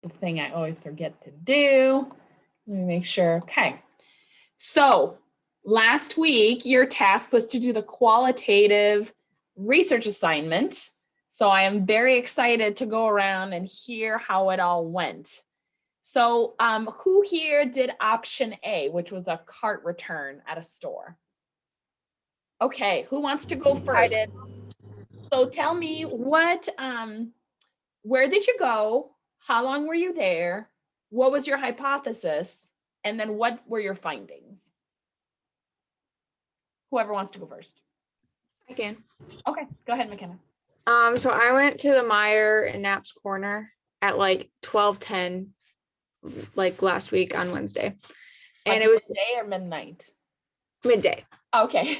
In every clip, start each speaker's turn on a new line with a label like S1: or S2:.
S1: the thing I always forget to do. Let me make sure. Okay. So last week, your task was to do the qualitative research assignment. So I am very excited to go around and hear how it all went. So who here did option A, which was a cart return at a store? Okay, who wants to go first?
S2: I did.
S1: So tell me where did you go? How long were you there? What was your hypothesis? And then what were your findings? Whoever wants to go first.
S2: I can.
S1: Okay, go ahead, McKenna.
S2: So I went to the Meyer in Knapp's Corner at like 12:10, like last week on Wednesday. And it was
S1: day or midnight?
S2: midday.
S1: Okay.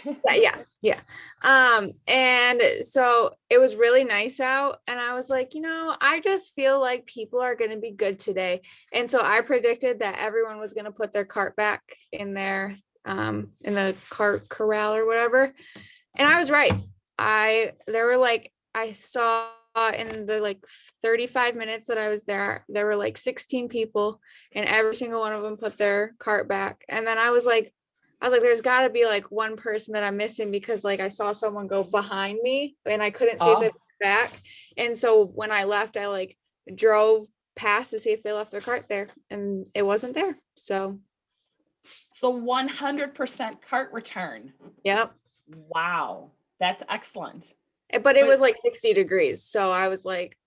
S2: Yeah. And so it was really nice out. And I was like, I just feel like people are going to be good today. And so I predicted that everyone was going to put their cart back in there, in the cart corral or whatever. And I was right. I saw in the like 35 minutes that I was there were like 16 people, and every single one of them put their cart back. And then I was like, there's got to be like one person that I'm missing, because like I saw someone go behind me and I couldn't see if they put it back. And so when I left, I like drove past to see if they left their cart there, and it wasn't there. So
S1: 100% cart return.
S2: yep.
S1: Wow, that's excellent.
S2: But it was like 60 degrees. So I was like,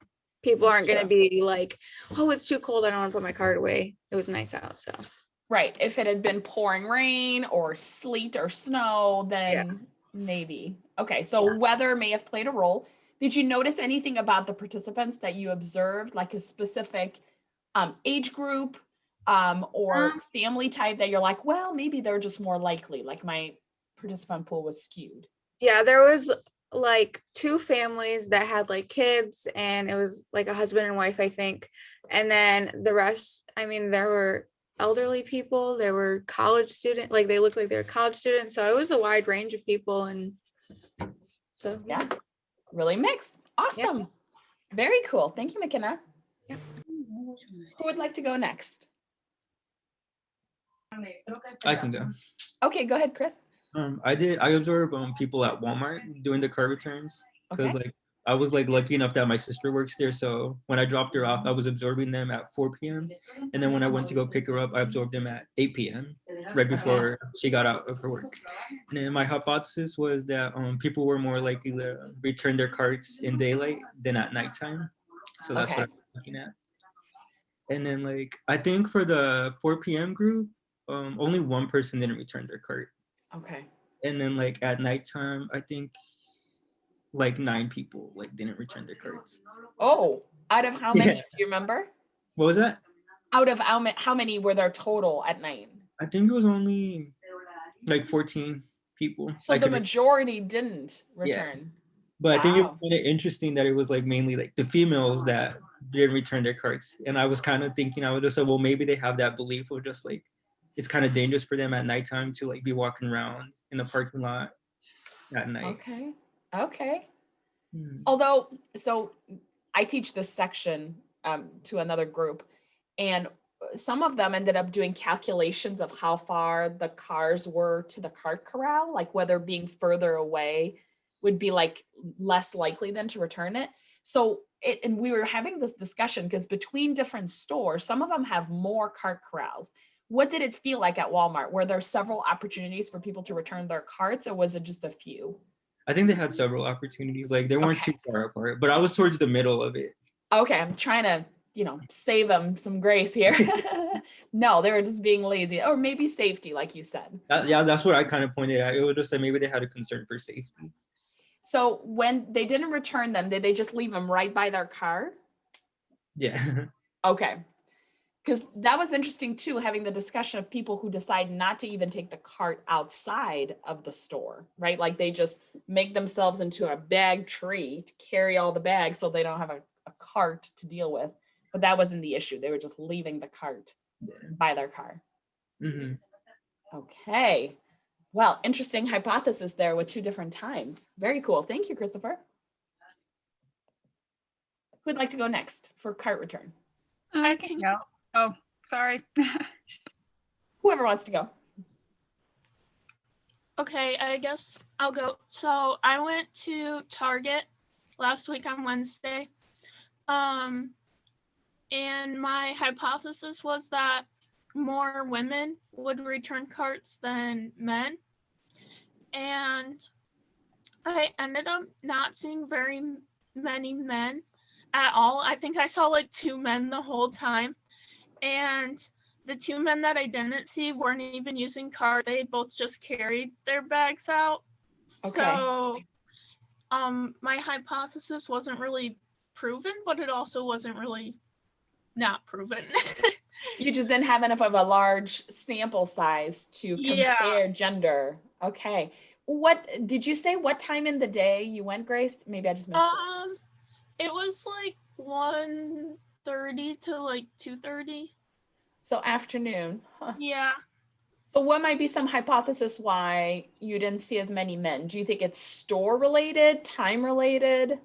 S2: people aren't going to be like, oh, it's too cold, I don't want to put my cart away. It was nice out. So
S1: right. If it had been pouring rain or sleet or snow, then maybe. Okay, so weather may have played a role. Did you notice anything about the participants that you observed, like a specific age group or family type that you're like, well, maybe they're just more likely, like my participant pool was skewed?
S2: Yeah, there was like two families that had like kids, and it was like a husband and wife, I think. And then the rest, I mean, there were elderly people, there were college students, like they looked like they were college students. So it was a wide range of people. And so
S1: yeah, really mixed. Awesome. Very cool. Thank you, McKenna. Who would like to go next?
S3: I can go.
S1: Okay, go ahead, Chris.
S3: I observed people at Walmart doing the car returns, because like I was like lucky enough that my sister works there. So when I dropped her off, I was absorbing them at 4 p.m. And then when I went to go pick her up, I absorbed them at 8 p.m. right before she got out for work. And then my hypothesis was that people were more likely to return their carts in daylight than at nighttime. So that's what I'm looking at. And then like I think for the 4 p.m. group, only one person didn't return their cart.
S1: Okay.
S3: And then like at nighttime, I think like 9 people like didn't return their carts.
S1: Oh, out of how many? Do you remember?
S3: What was that?
S1: Out of how many were there total at night?
S3: I think it was only like 14 people.
S1: So the majority didn't return.
S3: Yeah. But I think it was kind of interesting that it was like mainly like the females that didn't return their carts. And I was kind of thinking, I would just say, well, maybe they have that belief of just like, it's kind of dangerous for them at nighttime to like be walking around in the parking lot at night.
S1: Okay. Although, so I teach this section to another group, and some of them ended up doing calculations of how far the cars were to the cart corral, like whether being further away would be like less likely than to return it. So and we were having this discussion because between different stores, some of them have more cart corrals. What did it feel like at Walmart? Were there several opportunities for people to return their carts, or was it just a few?
S3: I think they had several opportunities. Like they weren't too far apart, but I was towards the middle of it.
S1: Okay, I'm trying to, save them some grace here. No, they were just being lazy, or maybe safety, like you said.
S3: That's what I kind of pointed out. It was just like maybe they had a concern for safety.
S1: So when they didn't return them, did they just leave them right by their car?
S3: Yeah.
S1: Okay. Because that was interesting too, having the discussion of people who decide not to even take the cart outside of the store, right? Like they just make themselves into a bag tree to carry all the bags so they don't have a cart to deal with. But that wasn't the issue. They were just leaving the cart by their car.
S3: Mm-hmm.
S1: Okay. Well, interesting hypothesis there with 2 different times. Very cool. Thank you, Christopher. Who'd like to go next for cart return?
S4: I can go. Oh, sorry.
S1: Whoever wants to go.
S5: Okay, I guess I'll go. So I went to Target last week on Wednesday. And my hypothesis was that more women would return carts than men. And I ended up not seeing very many men at all. I think I saw like 2 men the whole time. And the 2 men that I didn't see weren't even using carts. They both just carried their bags out.
S1: Okay.
S5: So my hypothesis wasn't really proven, but it also wasn't really not proven.
S1: You just didn't have enough of a large sample size to compare gender. Okay. What did you say? What time in the day you went, Grace? Maybe I just missed it.
S5: It was like 1:30 to like 2:30.
S1: So afternoon. Huh.
S5: Yeah.
S1: So what might be some hypothesis why you didn't see as many men? Do you think it's store related, time related?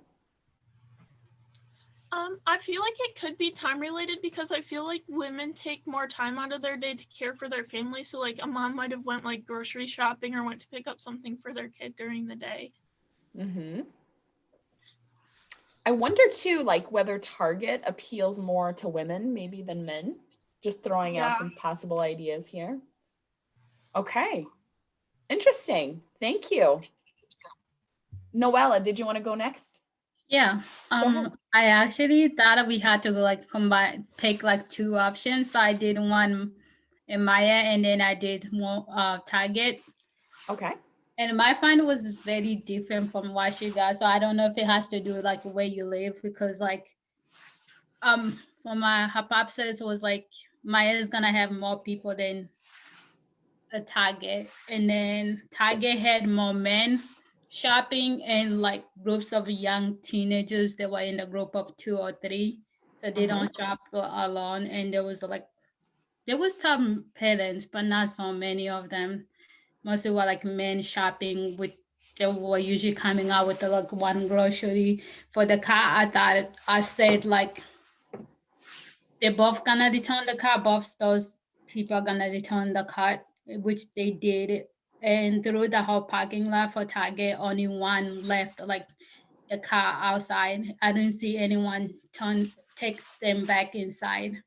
S5: I feel like it could be time related because I feel like women take more time out of their day to care for their family. So like a mom might have went like grocery shopping or went to pick up something for their kid during the day.
S1: Mm-hmm. I wonder too, like whether Target appeals more to women maybe than men. Just throwing out some possible ideas here. Okay. Interesting. Thank you. Noella, did you want to go next?
S6: Yeah,
S1: ahead.
S6: I actually thought we had to like pick like 2 options. So I did one in Maya and then I did more Target.
S1: Okay.
S6: And my find was very different from what she got. So I don't know if it has to do with like where you live because like for my hypothesis was like Maya is gonna have more people than a Target, and then Target had more men shopping and like groups of young teenagers that were in the group of 2 or 3, so they don't shop alone. And there was some parents, but not so many of them. Mostly were like men shopping with. They were usually coming out with like one grocery for the car. I said like they both gonna return the car. Both those people are gonna return the car, which they did. And through the whole parking lot for Target, only one left like the car outside. I didn't see anyone take them back inside.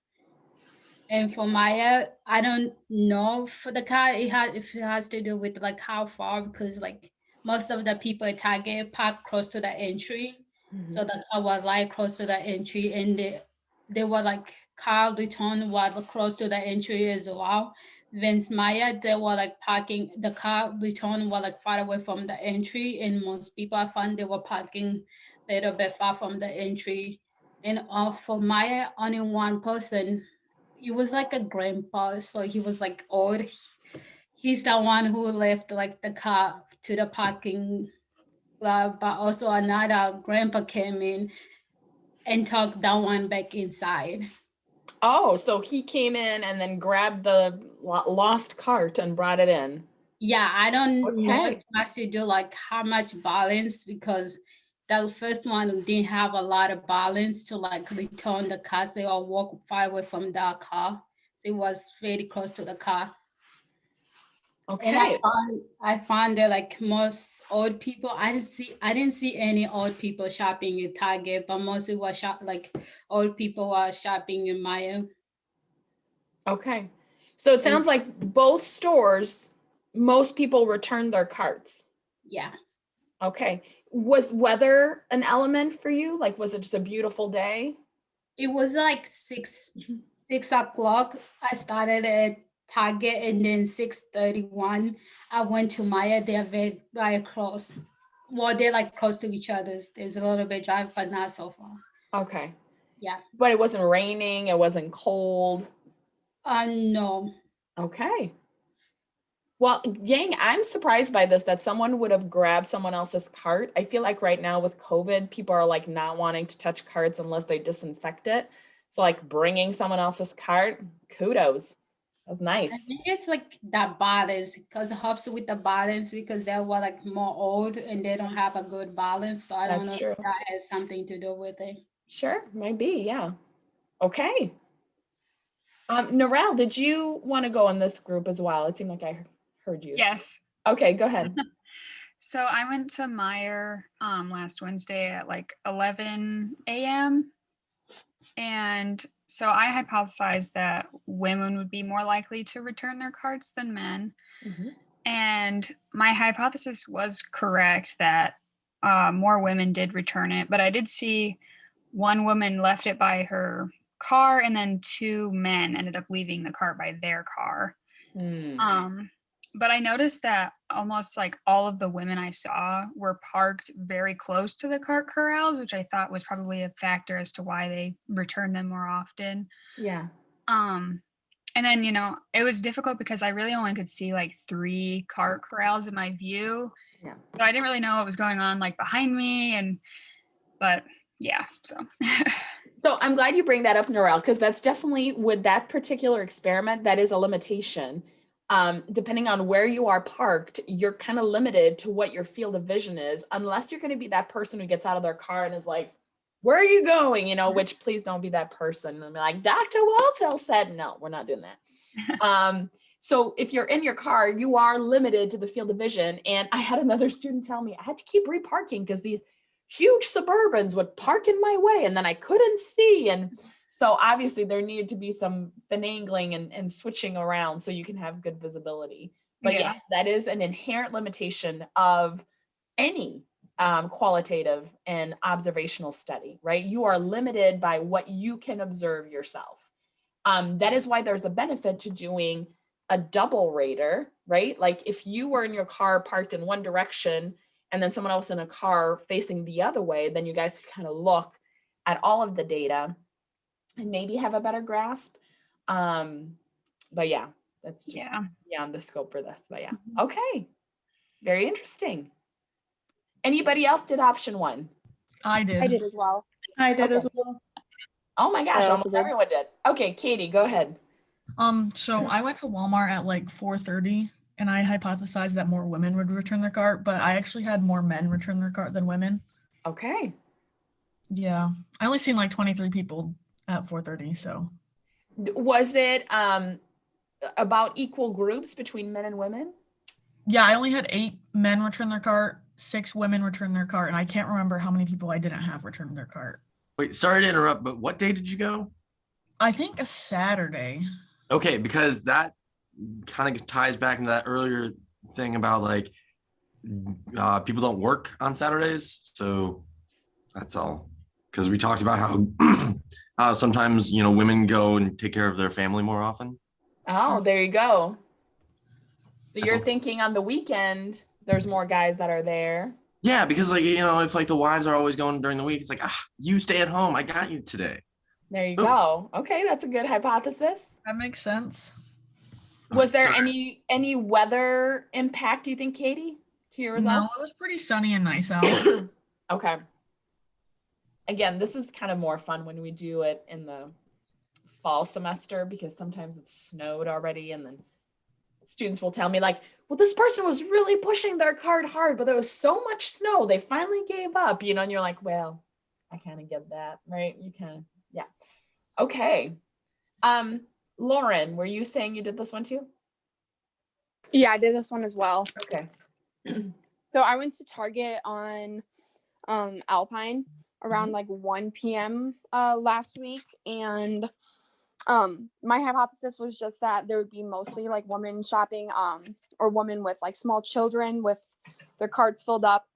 S6: And for Maya, I don't know for the car if it has to do with like how far, because like most of the people at Target park close to the entry. So the car was like close to the entry, and they were like car return was close to the entry as well. Vince Maya, they were like parking, the car return was like far away from the entry, and most people I found they were parking a little bit far from the entry. And for Maya, only one person, he was like a grandpa, so he was like old. He's the one who left like the car to the parking lot, but also another grandpa came in and took that one back inside.
S1: Oh, so he came in and then grabbed the lost cart and brought it in.
S6: Yeah, I don't know if it has to do like how much balance, because the first one didn't have a lot of balance to like return the car. So or walk far away from the car. So it was very close to the car.
S1: Okay.
S6: And I found that like most old people, I didn't see any old people shopping in Target, but mostly was old people were shopping in Maya.
S1: Okay. So it sounds like both stores, most people returned their carts.
S6: Yeah.
S1: Okay. Was weather an element for you? Like, was it just a beautiful day?
S6: It was like 6 o'clock. I started at Target, and then 6:31, I went to Maya. They're very close. Well, they're like close to each other. There's a little bit drive, but not so far.
S1: Okay.
S6: Yeah.
S1: But it wasn't raining. It wasn't cold.
S6: No.
S1: Okay. Well, Yang, I'm surprised by this, that someone would have grabbed someone else's cart. I feel like right now with COVID, people are like not wanting to touch carts unless they disinfect it. So like bringing someone else's cart, kudos. That was nice.
S6: I think it's like that balance, because it helps with the balance, because they were like more old and they don't have a good balance. So I don't know if that has something to do with it.
S1: Sure, might be, yeah. Okay, Narelle, did you want to go in this group as well? It seemed like I heard you.
S4: Yes.
S1: Okay, go ahead.
S4: So I went to Meyer last Wednesday at like 11 a.m. And so I hypothesized that women would be more likely to return their cards than men.
S1: Mhm.
S4: And my hypothesis was correct that more women did return it, but I did see one woman left it by her car, and then two men ended up leaving the cart by their car.
S1: Mm.
S4: But I noticed that almost like all of the women I saw were parked very close to the cart corrals, which I thought was probably a factor as to why they returned them more often.
S1: Yeah.
S4: And then, it was difficult because I really only could see like 3 cart corrals in my view.
S1: Yeah.
S4: So I didn't really know what was going on like behind me, but yeah, so.
S1: So I'm glad you bring that up, Narelle, because that's definitely with that particular experiment, that is a limitation. Depending on where you are parked, you're kind of limited to what your field of vision is, unless you're going to be that person who gets out of their car and is like, where are you going? Which please don't be that person. And be like, Dr. Waltell said, no, we're not doing that. So if you're in your car, you are limited to the field of vision. And I had another student tell me I had to keep reparking because these huge Suburbans would park in my way and then I couldn't see. And so obviously there needed to be some finagling and switching around so you can have good visibility. But
S4: Yeah.
S1: yes, that is an inherent limitation of any qualitative and observational study, right? You are limited by what you can observe yourself. That is why there's a benefit to doing a double rater, right? Like if you were in your car parked in one direction and then someone else in a car facing the other way, then you guys can kind of look at all of the data and maybe have a better grasp. But yeah, that's just beyond the scope for this. But yeah, okay. Very interesting. Anybody else did option 1?
S7: I did.
S8: I did as well.
S9: I did as
S1: Okay.
S9: well.
S1: Oh my gosh,
S9: I also
S1: almost
S9: did.
S1: everyone did. Okay, Katie, go ahead.
S7: So I went to Walmart at like 4:30 and I hypothesized that more women would return their cart, but I actually had more men return their cart than women.
S1: Okay.
S7: Yeah. I only seen like 23 people at 4:30, so.
S1: Was it about equal groups between men and women?
S7: Yeah, I only had 8 men return their cart, 6 women return their cart, and I can't remember how many people I didn't have return their cart.
S10: Wait, sorry to interrupt, but what day did you go?
S7: I think a Saturday.
S10: Okay, because that kind of ties back into that earlier thing about like people don't work on Saturdays. So that's all. Because we talked about how sometimes, women go and take care of their family more often.
S1: Oh, there you go. So you're
S10: all.
S1: thinking on the weekend, there's more guys that are there.
S10: Yeah, because like, if like the wives are always going during the week, it's like, you stay at home. I got you today.
S1: There you go. Okay, that's a good hypothesis.
S7: That makes sense.
S1: Was there
S10: Sorry.
S1: any weather impact, do you think, Katie, to your
S7: No,
S1: results?
S7: it was pretty sunny and nice out.
S1: Okay. Again, this is kind of more fun when we do it in the fall semester because sometimes it's snowed already and then students will tell me like, well, this person was really pushing their cart hard, but there was so much snow, they finally gave up, and you're like, well, I kind of get that, right? You kind of, yeah. Okay. Lauren, were you saying you did this one too?
S8: Yeah, I did this one as well.
S1: Okay.
S8: So I went to Target on Alpine around like 1 p.m. Last week, and my hypothesis was just that there would be mostly like women shopping or women with like small children with their carts filled up,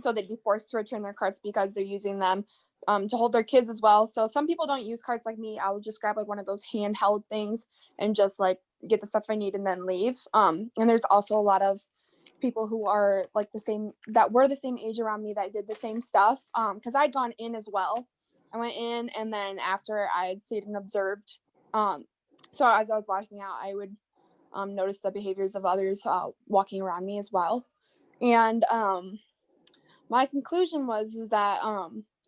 S8: so they'd be forced to return their carts because they're using them to hold their kids as well. So some people don't use carts like me. I would just grab like one of those handheld things and just like get the stuff I need and then leave. And there's also a lot of people who are like that were the same age around me that did the same stuff, because I'd gone in as well. I went in, and then after I had stayed and observed, so as I was walking out, I would notice the behaviors of others walking around me as well. And my conclusion was that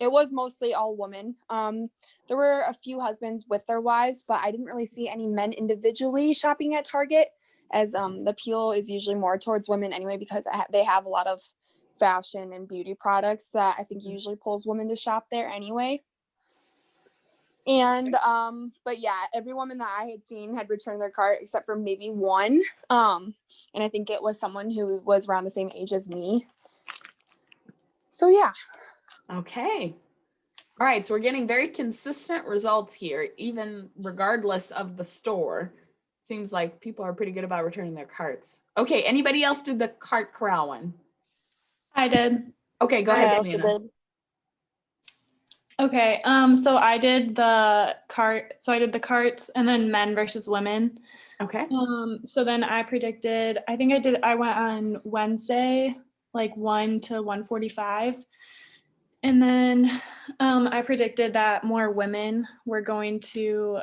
S8: it was mostly all women. There were a few husbands with their wives, but I didn't really see any men individually shopping at Target, as the appeal is usually more towards women anyway, because they have a lot of fashion and beauty products that I think usually pulls women to shop there anyway. And but yeah, every woman that I had seen had returned their cart except for maybe one. And I think it was someone who was around the same age as me. So yeah.
S1: Okay. All right, so we're getting very consistent results here, even regardless of the store. Seems like people are pretty good about returning their carts. Okay, anybody else do the cart corral one?
S9: I did.
S1: Okay, go
S11: I
S1: ahead,
S11: also
S1: Savannah.
S11: did.
S9: Okay, so I did the carts and then men versus women.
S1: Okay.
S9: So then I predicted, I went on Wednesday, like 1 to 1:45. And then I predicted that more women were going to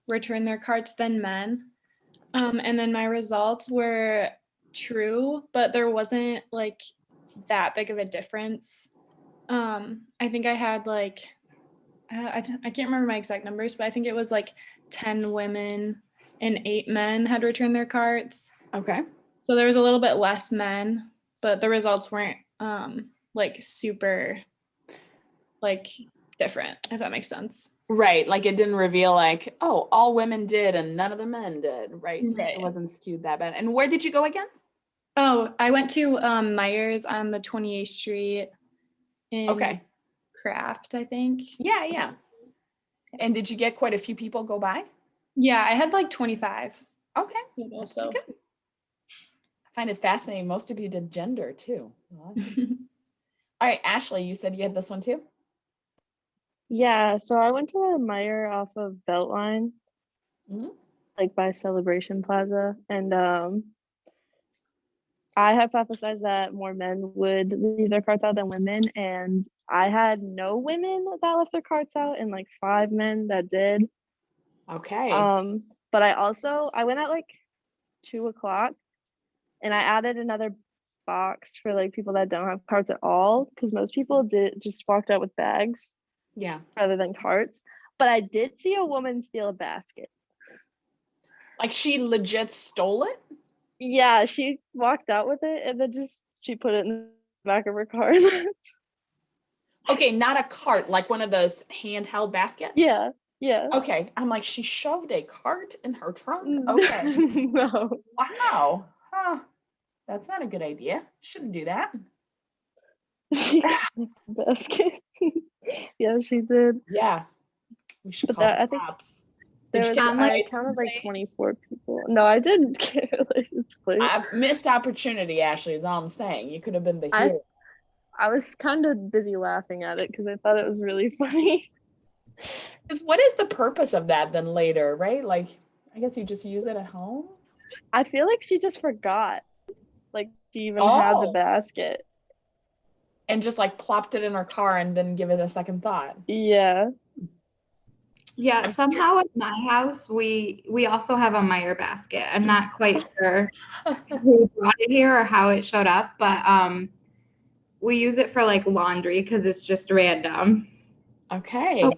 S9: return their carts than men. And then my results were true, but there wasn't like that big of a difference. I think I had like, I can't remember my exact numbers, but I think it was like 10 women and 8 men had returned their carts.
S1: Okay.
S9: So there was a little bit less men, but the results weren't like super like different, if that makes sense.
S1: Right, like it didn't reveal like, oh, all women did and none of the men did, right?
S9: Right.
S1: It wasn't skewed that bad. And where did you go again?
S9: Oh, I went to Myers on the 28th Street in
S1: Okay.
S9: Craft, I think.
S1: Yeah, yeah. And did you get quite a few people go by?
S9: Yeah, I had like 25
S1: Okay.
S9: people, so.
S1: Good. I find it fascinating. Most of you did gender too. All right, Ashley, you said you had this one too?
S11: Yeah, so I went to a Meyer off of Beltline,
S1: Mhm.
S11: like by Celebration Plaza, and I hypothesized that more men would leave their carts out than women, and I had no women that left their carts out and like 5 men that did.
S1: Okay.
S11: But I went at like 2 o'clock, and I added another box for like people that don't have carts at all, because most people just walked out with bags
S1: Yeah.
S11: rather than carts. But I did see a woman steal a basket.
S1: Like she legit stole it?
S11: Yeah, she walked out with it and then she put it in the back of her car.
S1: Okay, not a cart, like one of those handheld baskets?
S11: Yeah.
S1: Okay, I'm like, she shoved a cart in her trunk? Okay.
S11: No.
S1: Wow. Huh. That's not a good idea. Shouldn't do that.
S11: She got the basket. Yeah, she did.
S1: Yeah. We should
S11: But
S1: call
S11: that,
S1: the
S11: I think
S1: cops.
S11: there
S1: Did
S11: was,
S1: you take a
S11: I
S1: license
S11: counted like
S1: plate?
S11: 24 people. No, I didn't get a license plate.
S1: Missed opportunity, Ashley, is all I'm saying. You could have been the hero.
S11: I was kind of busy laughing at it because I thought it was really funny.
S1: Because what is the purpose of that then later, right? Like, I guess you just use it at home?
S11: I feel like she just forgot. Like she even had the
S1: Oh.
S11: basket.
S1: And just like plopped it in her car and didn't give it a second thought.
S11: Yeah.
S2: Yeah, somehow at my house we also have a Meyer basket. I'm not quite sure who brought it here or how it showed up, but we use it for like laundry because it's just random.
S1: Okay.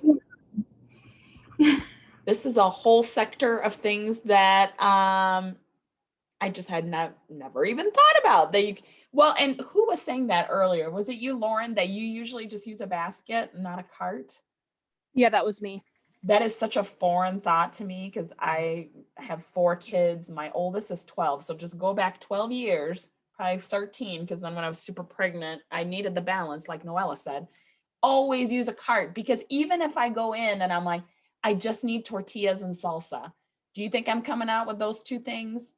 S1: This is a whole sector of things that I just had never even thought about. That you well, and who was saying that earlier? Was it you, Lauren, that you usually just use a basket, not a cart?
S8: Yeah, that was me.
S1: That is such a foreign thought to me because I have 4 kids. My oldest is 12. So just go back 12 years, probably 13, because then when I was super pregnant, I needed the balance, like Noella said. Always use a cart because even if I go in and I'm like, I just need tortillas and salsa. Do you think I'm coming out with those 2 things?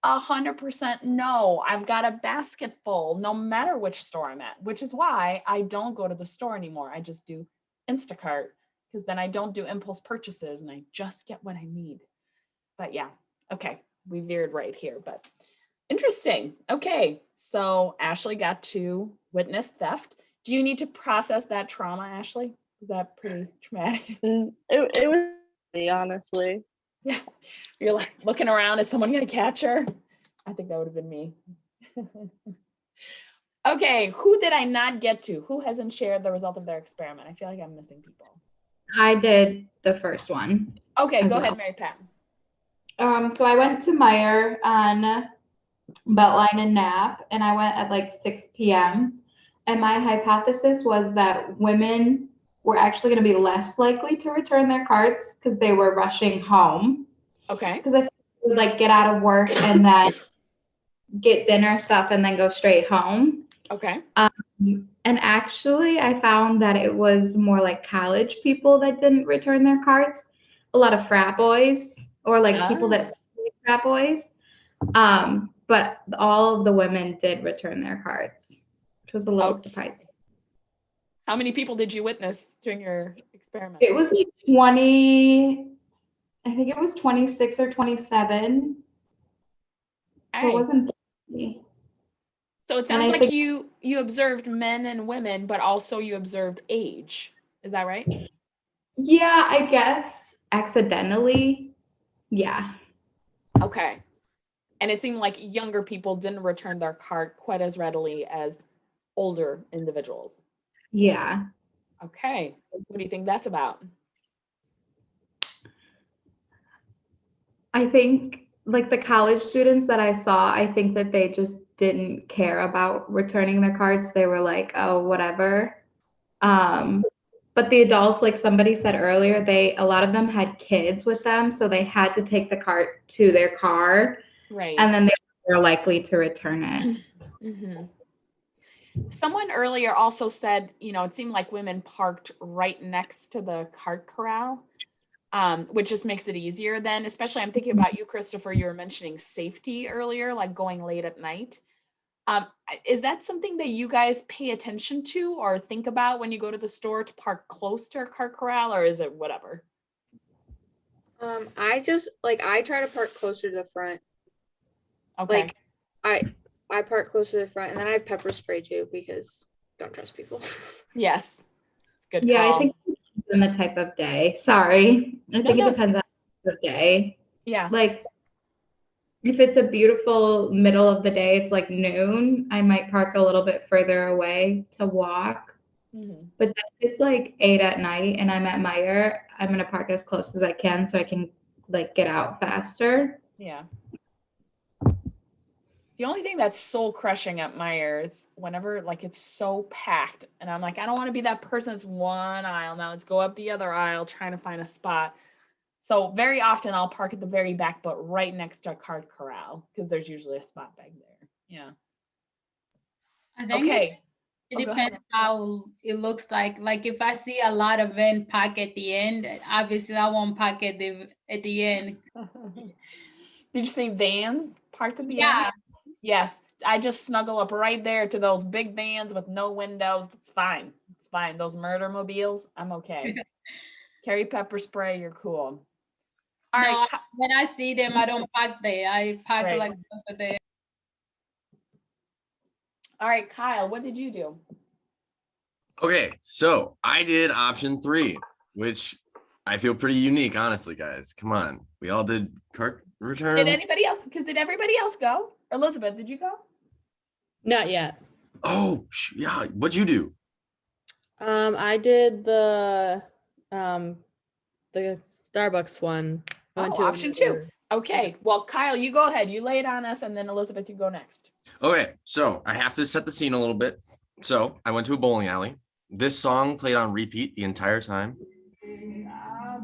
S1: 100% no. I've got a basket full no matter which store I'm at, which is why I don't go to the store anymore. I just do Instacart. Because then I don't do impulse purchases and I just get what I need. But yeah, okay, we veered right here, but interesting. Okay, so Ashley got to witness theft. Do you need to process that trauma, Ashley? Is that pretty traumatic?
S11: It was me, honestly.
S1: Yeah, you're like looking around, is someone gonna catch her? I think that would have been me. Okay, who did I not get to? Who hasn't shared the result of their experiment? I feel like I'm missing people.
S2: I did the first one.
S1: Okay,
S2: as
S1: go
S2: well.
S1: ahead, Mary Pat.
S2: So I went to Meyer on Beltline and Knapp, and I went at like 6 p.m. And my hypothesis was that women
S12: were actually going to be less likely to return their cards because they were rushing home.
S1: Okay.
S12: Because I think they would like get out of work and then get dinner stuff and then go straight home.
S1: Okay.
S12: And actually, I found that it was more like college people that didn't return their cards. A lot of frat boys or like people that see frat boys. But all of the women did return their cards, which was a little surprising.
S1: How many people did you witness during your experiment?
S12: It was like 20, I think it was 26 or 27. So it wasn't that many.
S1: So it sounds like you observed men and women, but also you observed age. Is that right?
S12: Yeah, I guess accidentally. Yeah.
S1: Okay. And it seemed like younger people didn't return their card quite as readily as older individuals.
S12: Yeah.
S1: Okay. What do you think that's about?
S12: I think like the college students that I saw, I think that they just didn't care about returning their cards. They were like, oh, whatever. But the adults, like somebody said earlier, a lot of them had kids with them, so they had to take the card to their car.
S1: Right.
S12: And then they were likely to return it.
S1: Mm-hmm. Someone earlier also said, it seemed like women parked right next to the cart corral, which just makes it easier then, especially I'm thinking about you, Christopher, you were mentioning safety earlier, like going late at night. Is that something that you guys pay attention to or think about when you go to the store to park close to a cart corral, or is it whatever?
S2: I just I try to park closer to the front.
S1: Okay.
S2: I park closer to the front, and then I have pepper spray too because don't trust people.
S1: Yes. It's good.
S12: Yeah,
S1: call.
S12: I think it depends on the type of day. Sorry. I think it depends on the type of day.
S1: Yeah.
S12: Like if it's a beautiful middle of the day, it's like noon, I might park a little bit further away to walk.
S1: Mm-hmm.
S12: But if it's like 8 at night and I'm at Meijer, I'm going to park as close as I can so I can like get out faster.
S1: Yeah. The only thing that's soul crushing at Meijer is whenever it's so packed and I'm like, I don't want to be that person that's one aisle. Now let's go up the other aisle trying to find a spot. So very often I'll park at the very back, but right next to a cart corral because there's usually a spot back there. Yeah.
S6: I think it depends how it looks like. Like if I see a lot of van park at the end, obviously I won't park at the end.
S1: Did you say vans parked at the end?
S6: Yeah.
S1: Yes. I just snuggle up right there to those big vans with no windows. It's fine. It's fine. Those murder mobiles, I'm okay. Carry pepper spray, you're cool. All right.
S6: When I see them, I don't park there. I park like there.
S1: All right, Kyle, what did you do?
S10: Okay, so I did option 3, which I feel pretty unique, honestly, guys. Come on. We all did cart returns.
S1: Did anybody else? Because did everybody else go? Elizabeth, did you go?
S13: Not yet.
S10: Oh, yeah. What'd you do?
S13: I did the Starbucks one. I went to
S1: option 2. Okay. Well, Kyle, you go ahead. You lay it on us, and then Elizabeth, you go next.
S10: Okay, so I have to set the scene a little bit. So I went to a bowling alley. This song played on repeat the entire time.
S1: Oh,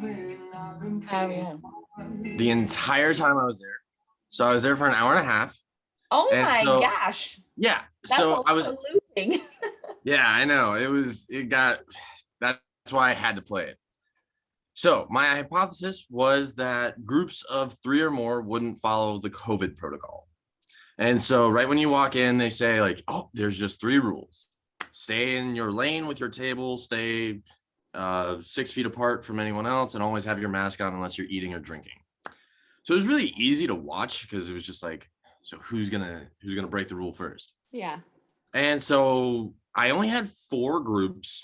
S1: yeah.
S10: The entire time I was there. So I was there for an hour and a half.
S1: Oh my gosh.
S10: Yeah.
S1: That's
S10: so I was
S1: looping.
S10: Yeah, I know. That's why I had to play it. So my hypothesis was that groups of 3 or more wouldn't follow the COVID protocol. And so right when you walk in, they say like, oh, there's just 3 rules. Stay in your lane with your table, stay 6 feet apart from anyone else, and always have your mask on unless you're eating or drinking. So it was really easy to watch because it was just like, so who's gonna break the rule first?
S1: Yeah.
S10: And so I only had 4 groups.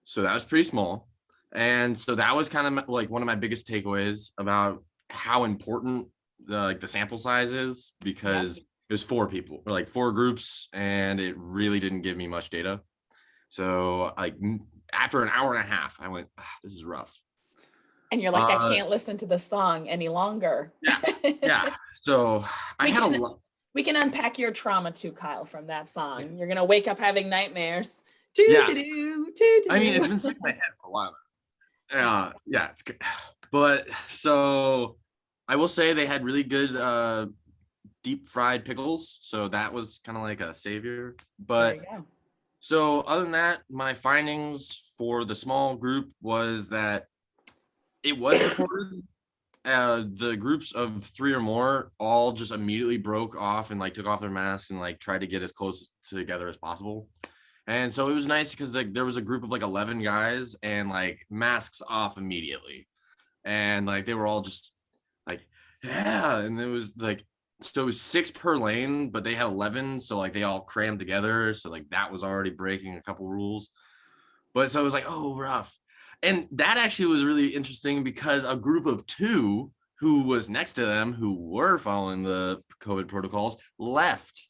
S10: So that was pretty small. And so that was kind of like one of my biggest takeaways about how important the sample size is, because it was 4 people, or like 4 groups, and it really didn't give me much data. So after an hour and a half, I went, this is rough.
S1: And you're like, I can't listen to the song any longer.
S10: Yeah. So
S1: we can unpack your trauma too, Kyle, from that song. You're going to wake up having nightmares.
S10: Yeah.
S1: Toot-a-doo.
S10: I mean, it's been stuck in my head for a while now. Yeah, it's good. But so I will say they had really good deep fried pickles. So that was kind of like a savior. But
S1: There you go.
S10: so other than that, my findings for the small group was that it was supported. The groups of 3 or more all just immediately broke off and like took off their masks and like tried to get as close together as possible. And so it was nice because like there was a group of like 11 guys and like masks off immediately. And like they were all just like, yeah. And it was like, so it was 6 per lane, but they had 11. So like they all crammed together. So like that was already breaking a couple rules. But so it was like, oh, rough. And that actually was really interesting because a group of 2 who was next to them who were following the COVID protocols left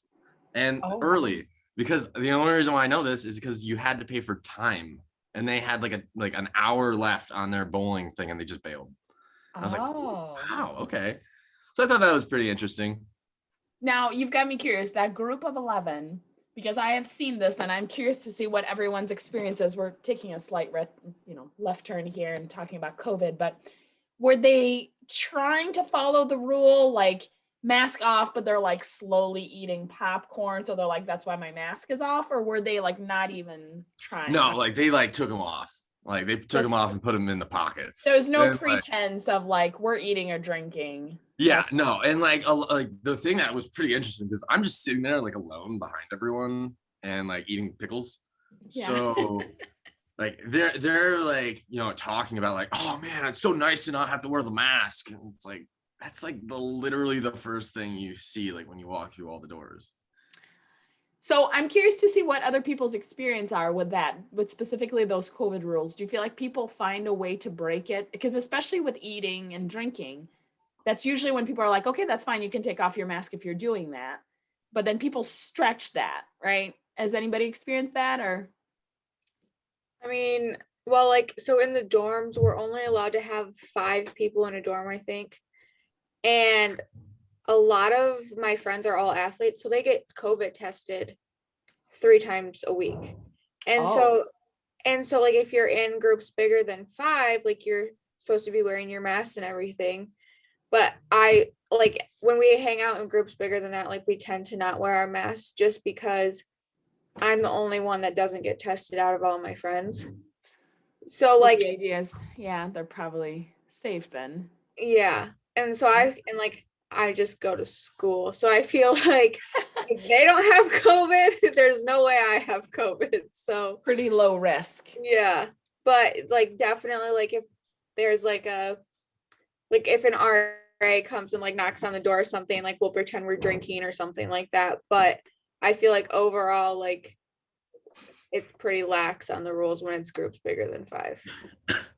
S10: and early. Because the only reason why I know this is because you had to pay for time, and they had like an hour left on their bowling thing, and they just bailed. I was like, wow, okay. So I thought that was pretty interesting.
S1: Now you've got me curious. That group of 11, because I have seen this, and I'm curious to see what everyone's experience is. We're taking a slight, left turn here and talking about COVID, but were they trying to follow the rule, like mask off, but they're like slowly eating popcorn, so they're like, that's why my mask is off? Or were they like not even trying?
S10: No, like they like took them off. Like they took them off and put them in the pockets.
S1: There's no
S10: And,
S1: pretense of like we're eating or drinking.
S10: Yeah, no, and like the thing that was pretty interesting because I'm just sitting there like alone behind everyone and like eating pickles.
S1: Yeah.
S10: So like they're like, talking about like, oh man, it's so nice to not have to wear the mask. And it's like that's like literally the first thing you see like when you walk through all the doors.
S1: So I'm curious to see what other people's experience are with that, with specifically those COVID rules. Do you feel like people find a way to break it? Because especially with eating and drinking, that's usually when people are like, okay, that's fine. You can take off your mask if you're doing that. But then people stretch that, right? Has anybody experienced that or?
S2: I mean, well, like, so in the dorms, we're only allowed to have 5 people in a dorm, I think. And a lot of my friends are all athletes, so they get COVID tested 3 times a week. And so like if you're in groups bigger than 5, like you're supposed to be wearing your mask and everything. But I like when we hang out in groups bigger than that, like we tend to not wear our masks just because I'm the only one that doesn't get tested out of all my friends. So like
S1: the idea is, yeah, they're probably safe then.
S2: Yeah. And so I just go to school. So I feel like if they don't have COVID, there's no way I have COVID. So
S1: pretty low risk.
S2: Yeah. But like definitely like if there's like if an RA comes and like knocks on the door or something, like we'll pretend we're drinking or something like that. But I feel like overall, like it's pretty lax on the rules when it's groups bigger than 5.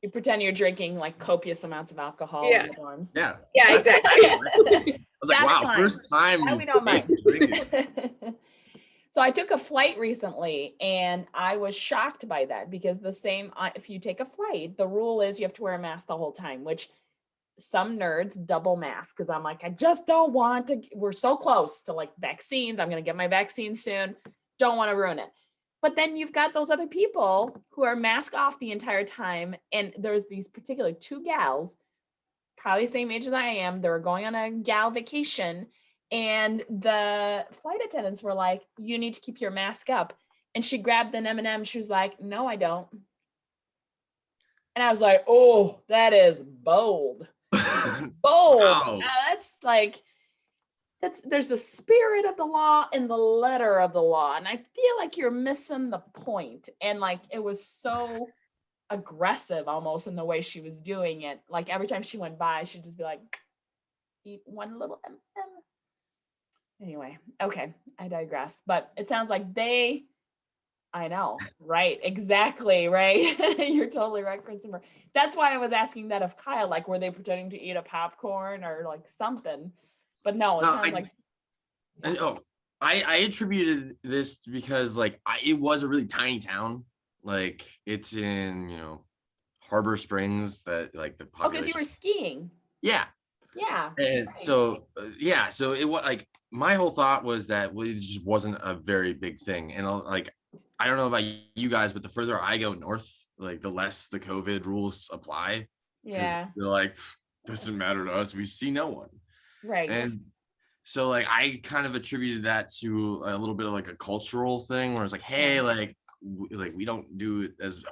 S1: You pretend you're drinking like copious amounts of alcohol in the dorms.
S10: Yeah.
S2: Yeah, exactly.
S10: I was like, wow,
S1: fine.
S10: first time.
S1: That we don't mind. So I took a flight recently and I was shocked by that because if you take a flight, the rule is you have to wear a mask the whole time, which some nerds double mask because I'm like, I just don't want to, we're so close to like vaccines. I'm going to get my vaccine soon. Don't want to ruin it. But then you've got those other people who are mask off the entire time. And there's these particular 2 gals, probably the same age as I am. They were going on a gal vacation. And the flight attendants were like, you need to keep your mask up. And she grabbed an M&M. She was like, no, I don't. And I was like, oh, that is bold. Bold.
S10: Wow.
S1: That's like, there's the spirit of the law and the letter of the law. And I feel like you're missing the point. And like, it was so aggressive almost in the way she was doing it. Like every time she went by, she'd just be like, eat one little M&M. Anyway, okay, I digress. But it sounds like I know, right? Exactly, right? You're totally right, Christopher. That's why I was asking that of Kyle, like, were they pretending to eat a popcorn or like something? But no, it sounds like.
S10: I attributed this because like it was a really tiny town. Like it's in, Harbor Springs that like the population.
S1: Oh, because you were skiing.
S10: Yeah.
S1: Yeah.
S10: And
S1: right.
S10: so it was like my whole thought was that it just wasn't a very big thing, and like I don't know about you guys, but the further I go north, like the less the COVID rules apply. 'Cause
S1: Yeah.
S10: they're like, doesn't matter to us. We see no one.
S1: Right.
S10: And so like I kind of attributed that to a little bit of like a cultural thing where it's like, hey, like we don't do it as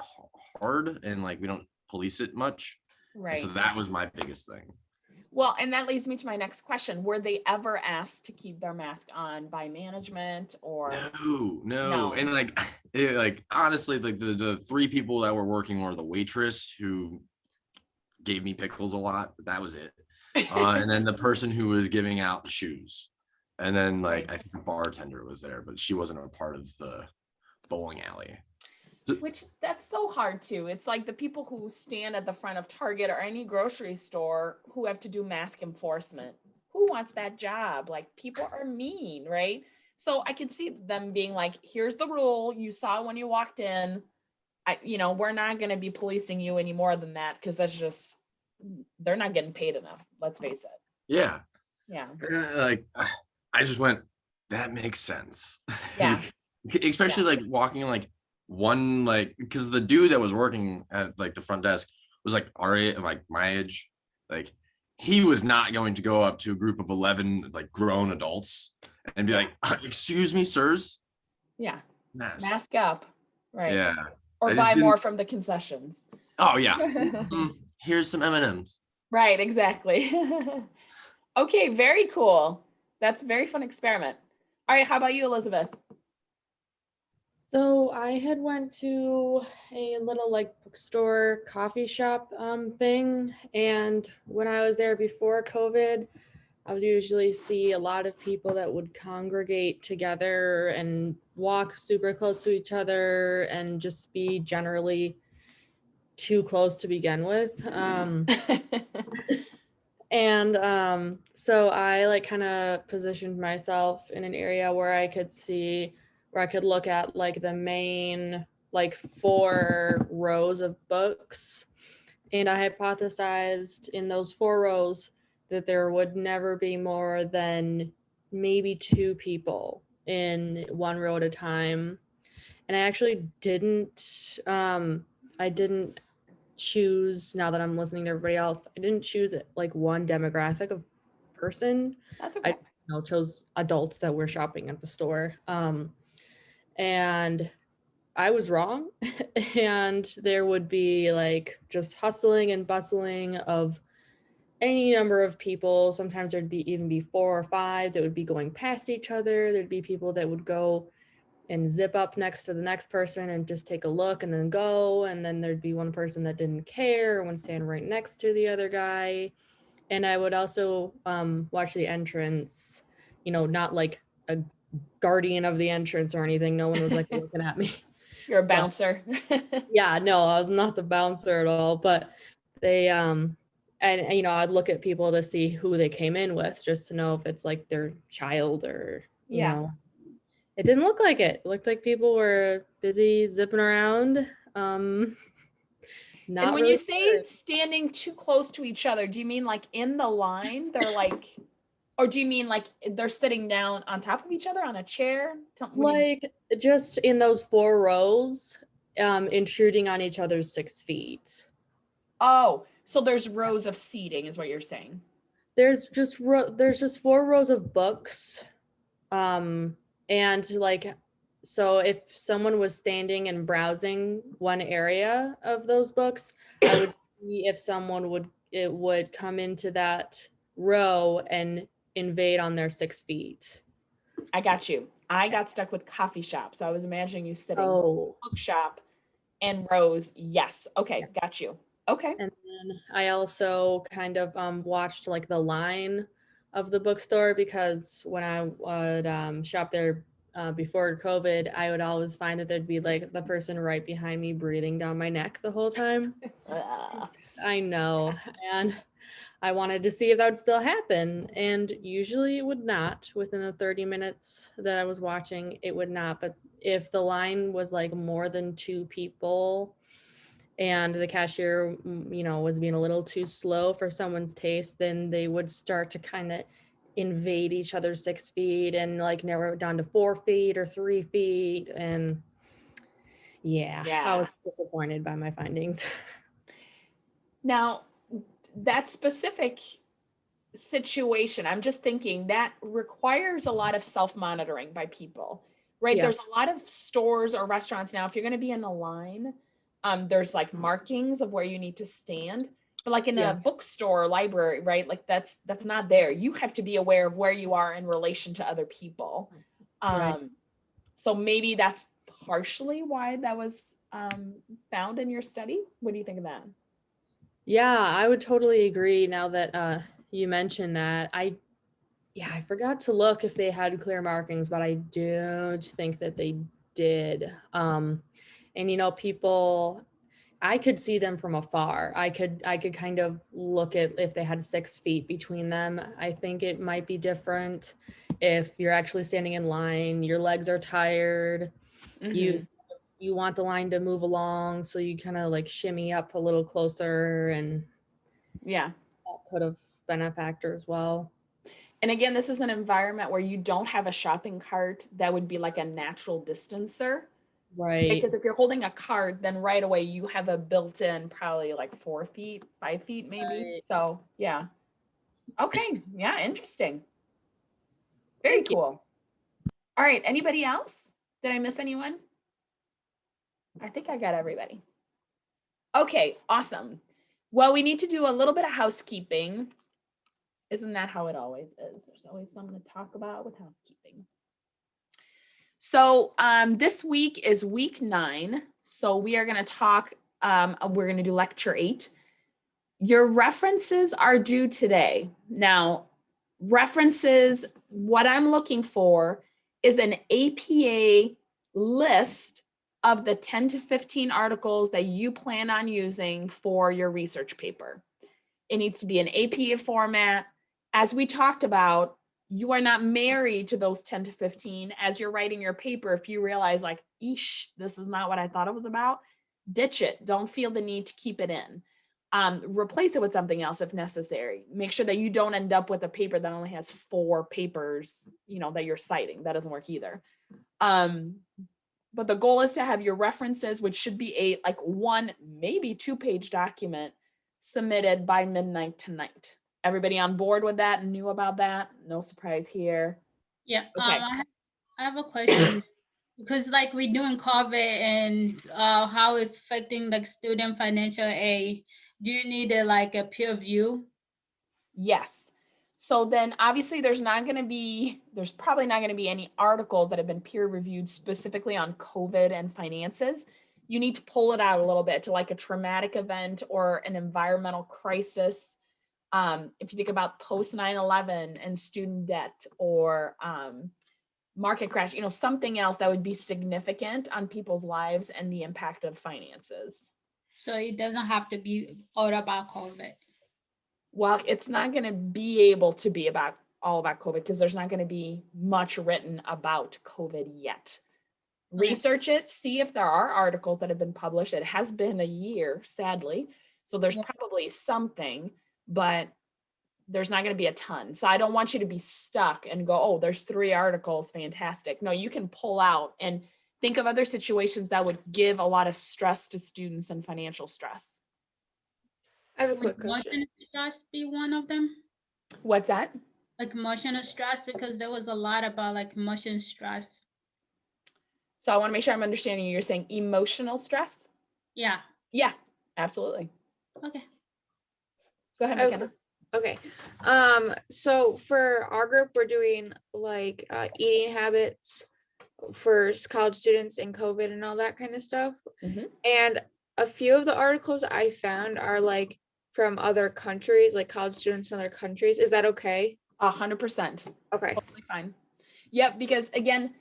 S10: hard and like we don't police it much. And
S1: Right.
S10: so that was my biggest thing.
S1: Well, and that leads me to my next question. Were they ever asked to keep their mask on by management or?
S10: No. And like, like honestly, like the 3 people that were working were the waitress who gave me pickles a lot, but that was it. And then the person who was giving out the shoes. And then like, I think the bartender was there, but she wasn't a part of the bowling alley.
S1: Which that's so hard too. It's like the people who stand at the front of Target or any grocery store who have to do mask enforcement. Who wants that job? Like people are mean, right? So I could see them being like, here's the rule. You saw when you walked in. We're not going to be policing you any more than that because that's just, they're not getting paid enough. Let's face it.
S10: Yeah.
S1: Yeah.
S10: Like I just went, that makes sense.
S1: Yeah.
S10: Especially like walking like one, like, because the dude that was working at like the front desk was like like my age. Like he was not going to go up to a group of 11 like grown adults and be like, excuse me, sirs.
S1: Yeah.
S10: Mask
S1: up. Right.
S10: Yeah.
S1: Or buy more from the concessions.
S10: Oh yeah. Here's some M&Ms.
S1: Right, exactly. Okay, very cool. That's a very fun experiment. All right, how about you, Elizabeth?
S13: So I had went to a little like bookstore coffee shop thing, and when I was there before COVID, I would usually see a lot of people that would congregate together and walk super close to each other and just be generally too close to begin with. So I like kind of positioned myself in an area where I could look at like the main like 4 rows of books. And I hypothesized in those 4 rows that there would never be more than maybe 2 people in one row at a time. And I actually didn't choose, now that I'm listening to everybody else, I didn't choose like one demographic of person.
S1: That's okay.
S13: I chose adults that were shopping at the store. And I was wrong. And there would be like just hustling and bustling of any number of people. Sometimes there'd even be 4 or 5 that would be going past each other. There'd be people that would go and zip up next to the next person and just take a look and then go. And then there'd be one person that didn't care, one stand right next to the other guy. And I would also watch the entrance, not like a guardian of the entrance or anything. No one was like looking at me.
S1: You're a bouncer.
S13: Yeah, no, I was not the bouncer at all, but they, and I'd look at people to see who they came in with just to know if it's like their child or, you know. It didn't look like it. It looked like people were busy zipping around.
S1: And when you say standing too close to each other, do you mean like in the line? They're like, or do you mean like they're sitting down on top of each other on a chair?
S13: Like just in those 4 rows, intruding on each other's 6 feet.
S1: Oh, so there's rows of seating is what you're saying.
S13: There's just 4 rows of books. And like, so if someone was standing and browsing one area of those books, I would see if someone would come into that row and invade on their 6 feet.
S1: I got you. I got stuck with coffee shop. So I was imagining you sitting bookshop and rows. Yes. Okay. Got you. Okay.
S13: And then I also kind of watched like the line of the bookstore, because when I would shop there before COVID, I would always find that there'd be like the person right behind me breathing down my neck the whole time. I know. And I wanted to see if that would still happen. And usually it would not. Within the 30 minutes that I was watching, it would not. But if the line was like more than 2 people and the cashier, was being a little too slow for someone's taste, then they would start to kind of invade each other's 6 feet and like narrow it down to 4 feet or 3 feet. And Yeah, I was disappointed by my findings.
S1: Now, that specific situation, I'm just thinking that requires a lot of self-monitoring by people, right?
S13: Yeah.
S1: There's a lot of stores or restaurants now, if you're going to be in a line, there's like markings of where you need to stand. But like in a bookstore or library, right? Like that's not there. You have to be aware of where you are in relation to other people.
S13: Right.
S1: So maybe that's partially why that was found in your study. What do you think of that?
S13: Yeah, I would totally agree now that you mentioned that. I forgot to look if they had clear markings, but I do think that they did. And people, I could see them from afar. I could kind of look at if they had 6 feet between them. I think it might be different if you're actually standing in line, your legs are tired, you want the line to move along, so you kind of like shimmy up a little closer, and
S1: that
S13: could have been a factor as well.
S1: And again, this is an environment where you don't have a shopping cart that would be like a natural distancer.
S13: Right.
S1: Because if you're holding a cart, then right away you have a built-in probably like 4 feet, 5 feet maybe.
S13: Right.
S1: So yeah. Okay. Yeah. Interesting. Very cool. All right. Anybody else? Did I miss anyone? I think I got everybody. Okay. Awesome. Well, we need to do a little bit of housekeeping. Isn't that how it always is? There's always something to talk about with housekeeping. So this week is week 9. So we are going to talk, we're going to do lecture 8. Your references are due today. Now, references, what I'm looking for is an APA list of the 10 to 15 articles that you plan on using for your research paper. It needs to be an APA format. As we talked about, you are not married to those 10 to 15. As you're writing your paper, if you realize like, eesh, this is not what I thought it was about, ditch it. Don't feel the need to keep it in. Replace it with something else if necessary. Make sure that you don't end up with a paper that only has 4 papers, that you're citing. That doesn't work either. But the goal is to have your references, which should be a like 1, maybe 2-page document submitted by midnight tonight. Everybody on board with that and knew about that? No surprise here.
S6: Yeah.
S1: Okay.
S6: I have a question because like we're doing COVID and how it's affecting like student financial aid. Do you need a peer review?
S1: Yes. So then obviously there's probably not going to be any articles that have been peer reviewed specifically on COVID and finances. You need to pull it out a little bit to like a traumatic event or an environmental crisis. If you think about post 9/11 and student debt or market crash, something else that would be significant on people's lives and the impact of finances.
S6: So it doesn't have to be all about COVID.
S1: Well, it's not going to be able to be all about COVID because there's not going to be much written about COVID yet. Research it, see if there are articles that have been published. It has been a year, sadly. So there's probably something, but there's not going to be a ton. So I don't want you to be stuck and go, oh, there's 3 articles, fantastic. No, you can pull out and think of other situations that would give a lot of stress to students and financial stress.
S2: I have a quick
S6: Would
S2: question.
S6: emotional stress be one of them?
S1: What's that?
S6: Like emotional stress, because there was a lot about like emotional stress.
S1: So I want to make sure I'm understanding you. You're saying emotional stress?
S6: Yeah.
S1: Yeah, absolutely.
S6: Okay.
S1: Go ahead, McKenna.
S2: Okay. So for our group, we're doing like eating habits for college students and COVID and all that kind of stuff. And a few of the articles I found are like from other countries, like college students in other countries. Is that okay?
S1: 100%.
S2: Okay.
S1: Totally fine. Yep, because again,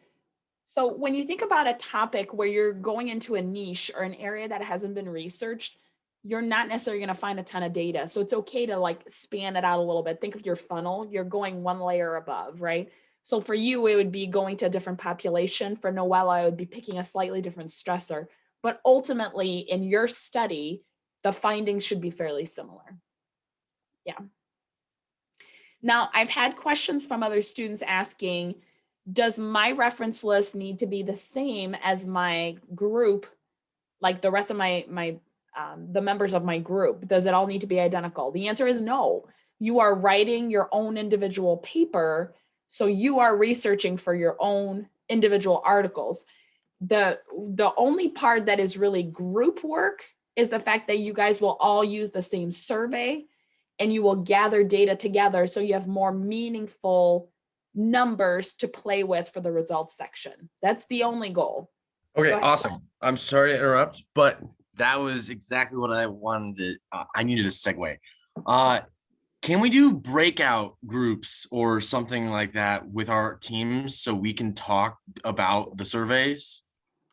S1: so when you think about a topic where you're going into a niche or an area that hasn't been researched, you're not necessarily going to find a ton of data. So it's okay to like span it out a little bit. Think of your funnel. You're going one layer above, right? So for you, it would be going to a different population. For Noella, it would be picking a slightly different stressor. But ultimately, in your study, the findings should be fairly similar. Yeah. Now, I've had questions from other students asking, does my reference list need to be the same as my group like the rest of the members of my group? Does it all need to be identical? The answer is no. You are writing your own individual paper, so you are researching for your own individual articles. The only part that is really group work is the fact that you guys will all use the same survey and you will gather data together so you have more meaningful numbers to play with for the results section. That's the only goal.
S10: Okay,
S1: Go ahead.
S10: awesome. I'm sorry to interrupt, but that was exactly what I wanted to, I needed a segue. Can we do breakout groups or something like that with our teams so we can talk about the surveys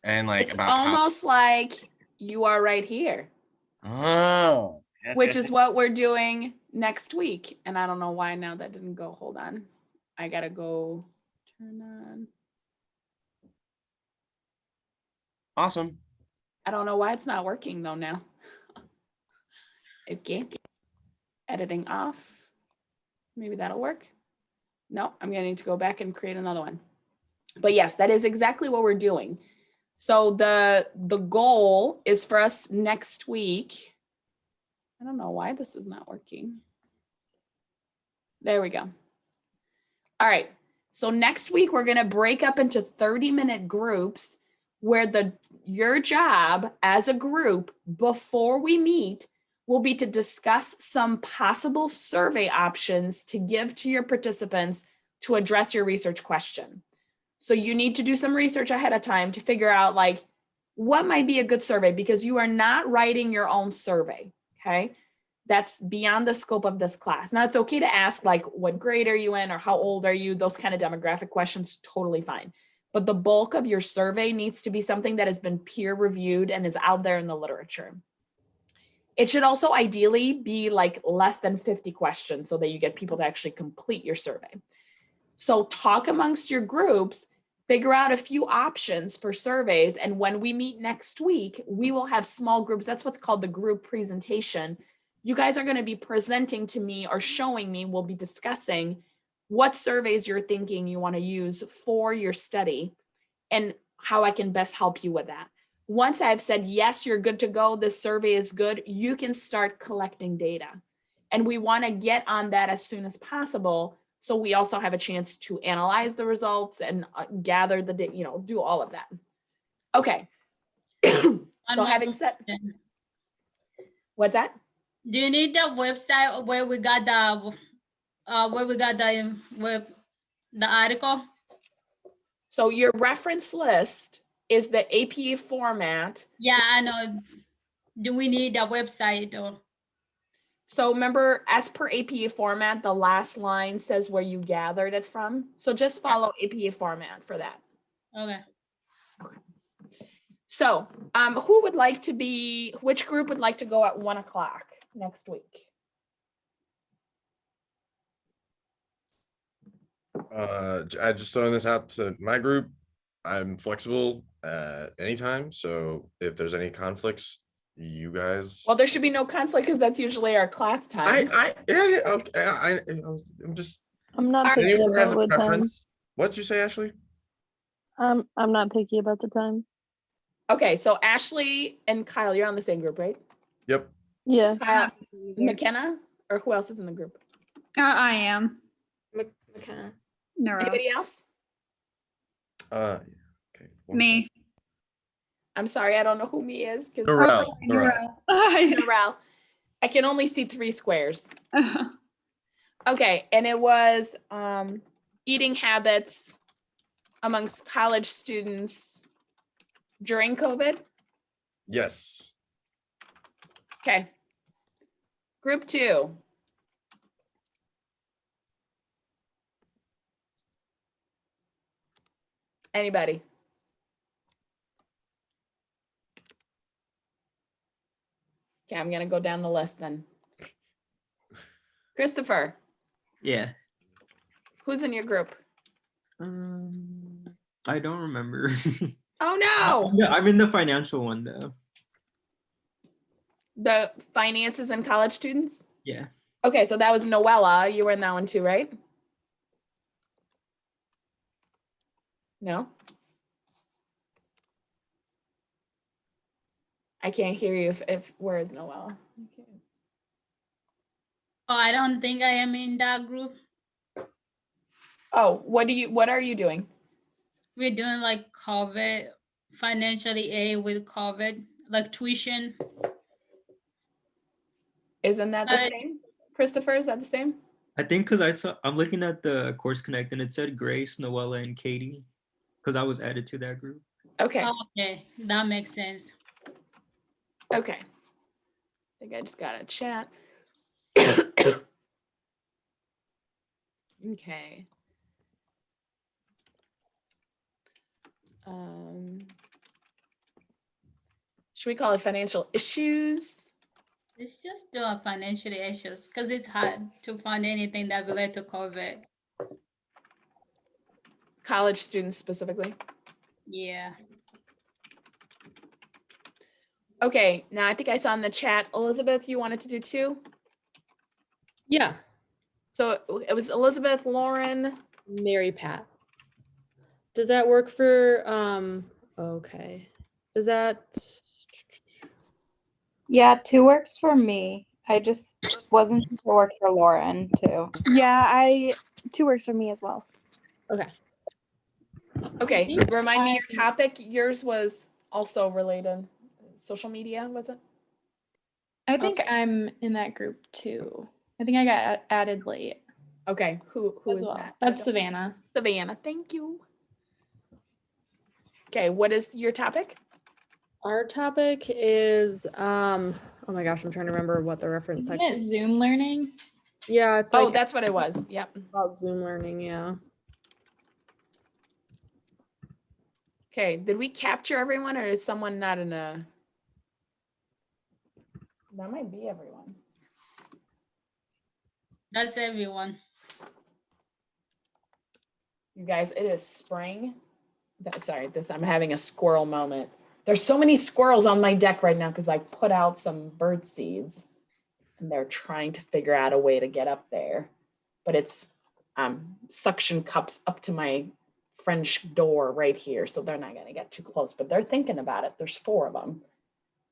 S10: and like
S1: It's
S10: about
S1: almost like you are right here,
S10: Oh, yes,
S1: which
S10: yes,
S1: is what we're doing next week. And I don't know why now that didn't go. Hold on. I gotta go turn on.
S10: awesome.
S1: I don't know why it's not working though now. Okay. Editing off. Maybe that'll work. No, I'm gonna need to go back and create another one. But yes, that is exactly what we're doing. So the goal is for us next week. I don't know why this is not working. There we go. All right. So next week we're going to break up into 30-minute groups where your job as a group before we meet will be to discuss some possible survey options to give to your participants to address your research question. So you need to do some research ahead of time to figure out like what might be a good survey, because you are not writing your own survey, okay? That's beyond the scope of this class. Now it's okay to ask like, what grade are you in or how old are you? Those kind of demographic questions, totally fine. But the bulk of your survey needs to be something that has been peer reviewed and is out there in the literature. It should also ideally be like less than 50 questions so that you get people to actually complete your survey. So talk amongst your groups, figure out a few options for surveys. And when we meet next week, we will have small groups. That's what's called the group presentation. You guys are going to be presenting to me or showing me, we'll be discussing what surveys you're thinking you want to use for your study and how I can best help you with that. Once I've said, yes, you're good to go, this survey is good, you can start collecting data. And we want to get on that as soon as possible. So we also have a chance to analyze the results and gather the data, do all of that. Okay. So having said, what's that?
S6: Do you need the website where we got the article?
S1: So your reference list is the APA format.
S6: Yeah, I know. Do we need the website or?
S1: So remember, as per APA format, the last line says where you gathered it from. So just follow APA format for that.
S6: Okay.
S1: So which group would like to go at 1 o'clock next week?
S14: I just throwing this out to my group. I'm flexible at any time. So if there's any conflicts, you guys.
S1: Well, there should be no conflict because that's usually our class time.
S11: I'm not picky
S14: Anyone has
S11: about
S14: a
S11: what time.
S14: preference? What'd you say, Ashley?
S11: I'm not picky about the time.
S1: Okay, so Ashley and Kyle, you're on the same group, right?
S14: Yep.
S11: Yeah.
S1: Kyle, McKenna, or who else is in the group?
S4: I am.
S13: McKenna.
S4: Neuro.
S1: Anybody else?
S14: Okay.
S4: Me.
S1: I'm sorry, I don't know who me is.
S14: Narelle.
S1: Narelle. I can only see 3 squares. Okay, and it was eating habits amongst college students during COVID.
S14: Yes.
S1: Okay. Group 2. Anybody? Okay, I'm gonna go down the list then. Christopher,
S3: Yeah.
S1: who's in your group?
S3: I don't remember.
S1: Oh no!
S3: I'm in the financial one though.
S1: The finances and college students?
S3: Yeah.
S1: Okay, so that was Noella. You were in that one too, right? No? I can't hear you if where is Noelle? Okay.
S6: Oh, I don't think I am in that group.
S1: Oh, what are you doing?
S6: We're doing like COVID, financially aid with COVID, like tuition.
S1: Isn't that the same? Christopher, is that the same?
S3: I think because I'm looking at the Course Connect and it said Grace, Noella, and Katie, because I was added to that group.
S1: Okay.
S6: Okay, that makes sense.
S1: Okay. I think I just got a chat. Okay. Should we call it financial issues?
S6: It's just doing financial issues because it's hard to find anything that relates to COVID.
S1: College students specifically.
S6: Yeah.
S1: Okay, now I think I saw in the chat, Elizabeth, you wanted to do 2?
S13: Yeah.
S1: So it was Elizabeth, Lauren,
S13: Mary Pat. Does that work for okay. Does that
S12: Yeah, 2 works for me. I just wasn't sure it worked for Lauren too.
S8: Yeah, 2 works for me as well.
S13: okay.
S1: Okay, remind me your topic. Yours was also related. Social media, was it?
S9: I think I'm in that group too. I think I got added late.
S1: Okay, who
S9: as
S1: is
S9: well.
S1: that?
S9: That's Savannah.
S1: Savannah, thank you. Okay, what is your topic?
S13: Our topic is oh my gosh, I'm trying to remember what the reference
S9: Isn't
S13: section
S9: it Zoom learning?
S13: Yeah, it's
S1: Oh,
S13: like
S1: that's what it was. Yep.
S13: about Zoom learning, yeah.
S1: Okay, did we capture everyone or is someone not in a? That might be everyone.
S6: That's everyone.
S1: You guys, it is spring. Sorry, I'm having a squirrel moment. There's so many squirrels on my deck right now because I put out some bird seeds and they're trying to figure out a way to get up there. But it's suction cups up to my French door right here. So they're not going to get too close, but they're thinking about it. There's 4 of them.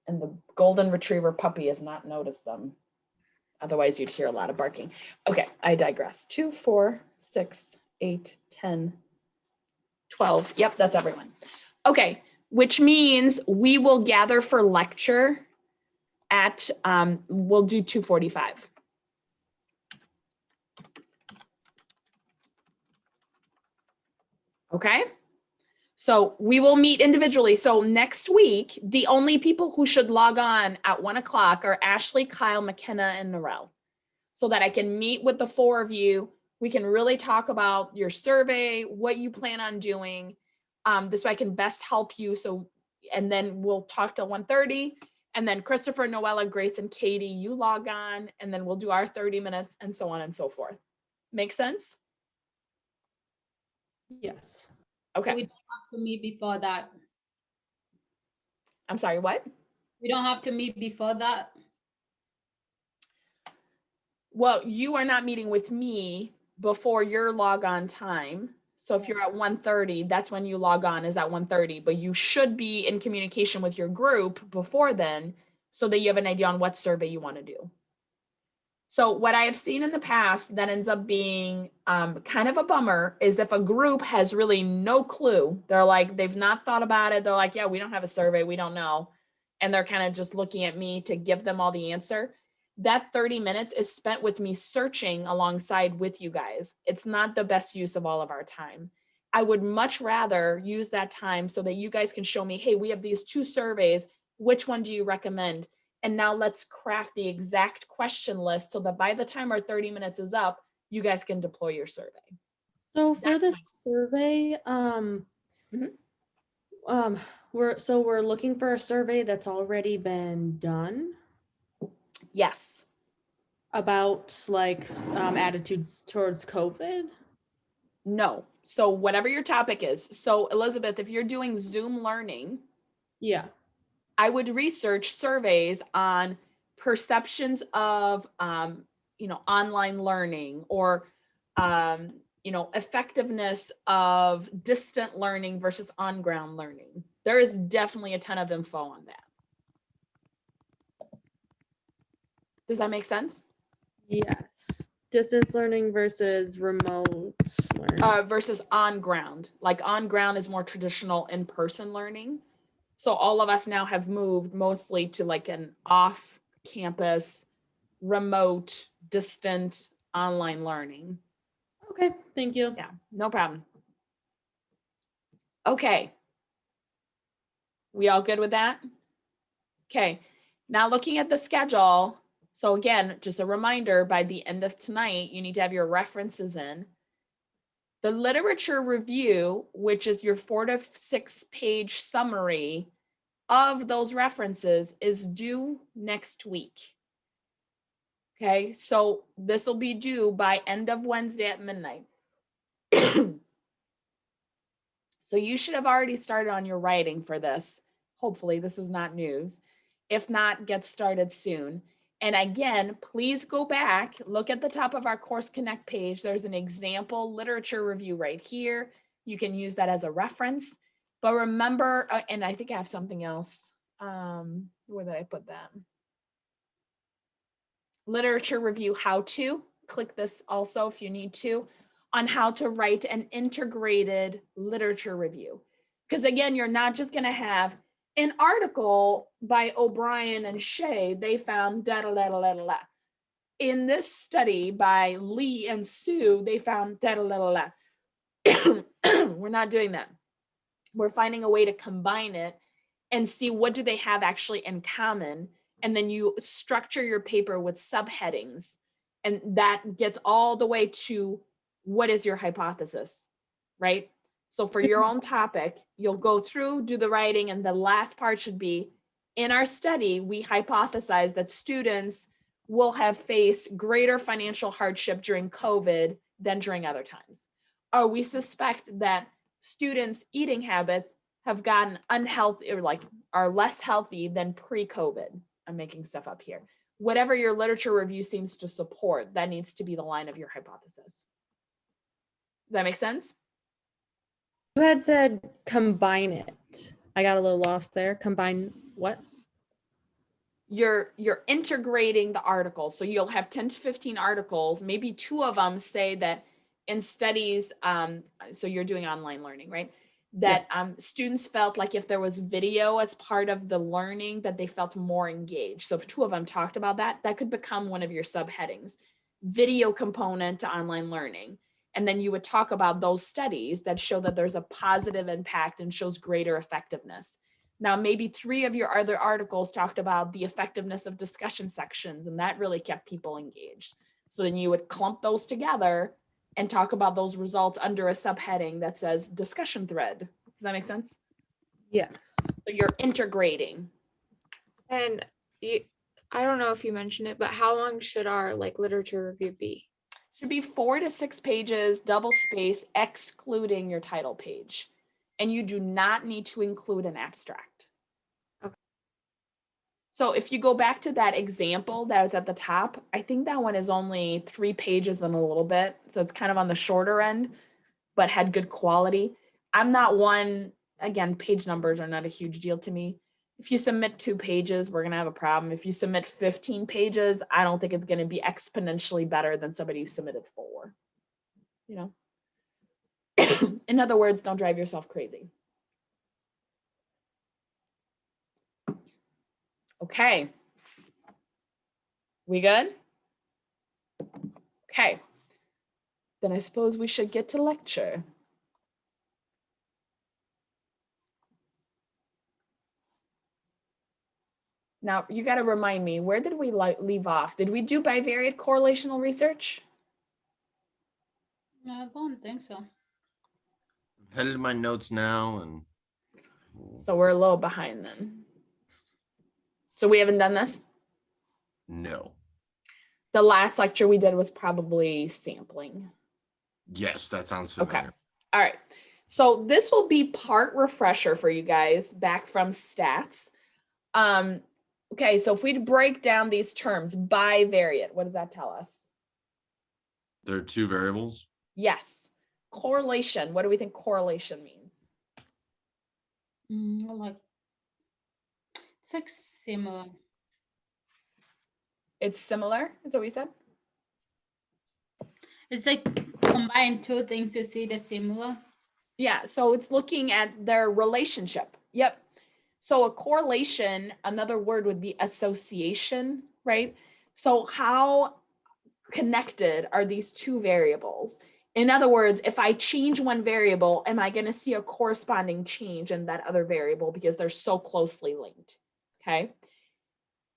S1: And the golden retriever puppy has not noticed them. Otherwise, you'd hear a lot of barking. Okay, I digress. 2, 4, 6, 8, 10, 12. Yep, that's everyone. Okay, which means we will gather for lecture at, we'll do 2:45. Okay, so we will meet individually. So next week, the only people who should log on at 1 o'clock are Ashley, Kyle, McKenna, and Narelle, so that I can meet with the 4 of you. We can really talk about your survey, what you plan on doing. This way I can best help you. So, and then we'll talk till 1:30. And then Christopher, Noella, Grace, and Katie, you log on, and then we'll do our 30 minutes and so on and so forth. Make sense?
S13: Yes.
S1: Okay.
S6: We don't have to meet before that.
S1: I'm sorry, what?
S6: We don't have to meet before that.
S1: Well, you are not meeting with me before your log on time. So if you're at 1:30, that's when you log on, is at 1:30, but you should be in communication with your group before then so that you have an idea on what survey you want to do. So what I have seen in the past that ends up being kind of a bummer is if a group has really no clue, they're like, they've not thought about it. They're like, yeah, we don't have a survey. We don't know. And they're kind of just looking at me to give them all the answer. That 30 minutes is spent with me searching alongside with you guys. It's not the best use of all of our time. I would much rather use that time so that you guys can show me, hey, we have these 2 surveys. Which one do you recommend? And now let's craft the exact question list so that by the time our 30 minutes is up, you guys can deploy your survey.
S13: So for this survey, we're looking for a survey that's already been done.
S1: Yes.
S13: About like attitudes towards COVID?
S1: No. So whatever your topic is. So Elizabeth, if you're doing Zoom learning,
S13: yeah,
S1: I would research surveys on perceptions of online learning or effectiveness of distant learning versus on-ground learning. There is definitely a ton of info on that. Does that make sense?
S13: Yes. Distance learning versus remote learning.
S1: Versus on ground. Like on ground is more traditional in-person learning. So all of us now have moved mostly to like an off-campus, remote, distant, online learning.
S13: Okay, thank you.
S1: Yeah, no problem. Okay. We all good with that? Okay, now looking at the schedule. So again, just a reminder, by the end of tonight, you need to have your references in. The literature review, which is your 4 to 6 page summary of those references, is due next week. Okay, so this will be due by end of Wednesday at midnight. So you should have already started on your writing for this. Hopefully this is not news. If not, get started soon. And again, please go back, look at the top of our Course Connect page. There's an example literature review right here. You can use that as a reference. But remember, and I think I have something else. Where did I put that? Literature review how to. Click this also if you need to, on how to write an integrated literature review. Because again, you're not just going to have an article by O'Brien and Shea, they found da da da da da da. In this study by Lee and Sue, they found da da da da da. We're not doing that. We're finding a way to combine it and see what do they have actually in common. And then you structure your paper with subheadings. And that gets all the way to what is your hypothesis, right? So for your own topic, you'll go through, do the writing, and the last part should be, in our study, we hypothesize that students will have faced greater financial hardship during COVID than during other times. Or we suspect that students' eating habits have gotten unhealthy or like are less healthy than pre-COVID. I'm making stuff up here. Whatever your literature review seems to support, that needs to be the line of your hypothesis. Does that make sense?
S13: You had said combine it. I got a little lost there. Combine what?
S1: You're integrating the article. So you'll have 10 to 15 articles. Maybe 2 of them say that in studies, so you're doing online learning, right? That students felt like if there was video as part of the learning, that they felt more engaged. So if 2 of them talked about that, that could become one of your subheadings. Video component to online learning. And then you would talk about those studies that show that there's a positive impact and shows greater effectiveness. Now, maybe 3 of your other articles talked about the effectiveness of discussion sections, and that really kept people engaged. So then you would clump those together and talk about those results under a subheading that says discussion thread. Does that make sense?
S13: Yes.
S1: So you're integrating.
S2: And I don't know if you mentioned it, but how long should our like literature review be?
S1: Should be 4 to 6 pages, double space, excluding your title page. And you do not need to include an abstract.
S2: Okay.
S1: So if you go back to that example that was at the top, I think that one is only 3 pages and a little bit. So it's kind of on the shorter end, but had good quality. I'm not one, again, page numbers are not a huge deal to me. If you submit 2 pages, we're going to have a problem. If you submit 15 pages, I don't think it's going to be exponentially better than somebody who submitted 4. You know? In other words, don't drive yourself crazy. Okay. We good? Okay. Then I suppose we should get to lecture. Now, you got to remind me, where did we leave off? Did we do bivariate correlational research?
S6: No, I don't think so.
S10: Headed to my notes now, and
S1: So we're a little behind then. So we haven't done this?
S10: no.
S1: The last lecture we did was probably sampling.
S10: Yes, that sounds familiar.
S1: Okay. All right. So this will be part refresher for you guys back from stats. Okay, so if we break down these terms, bivariate, what does that tell us?
S10: There are 2 variables.
S1: Yes. Correlation, what do we think correlation means?
S6: Like it's like similar.
S1: It's similar, is that what you said?
S6: It's like combine two things to see the similar.
S1: Yeah, so it's looking at their relationship. Yep. So a correlation, another word would be association, right? So how connected are these two variables? In other words, if I change one variable, am I going to see a corresponding change in that other variable because they're so closely linked? Okay.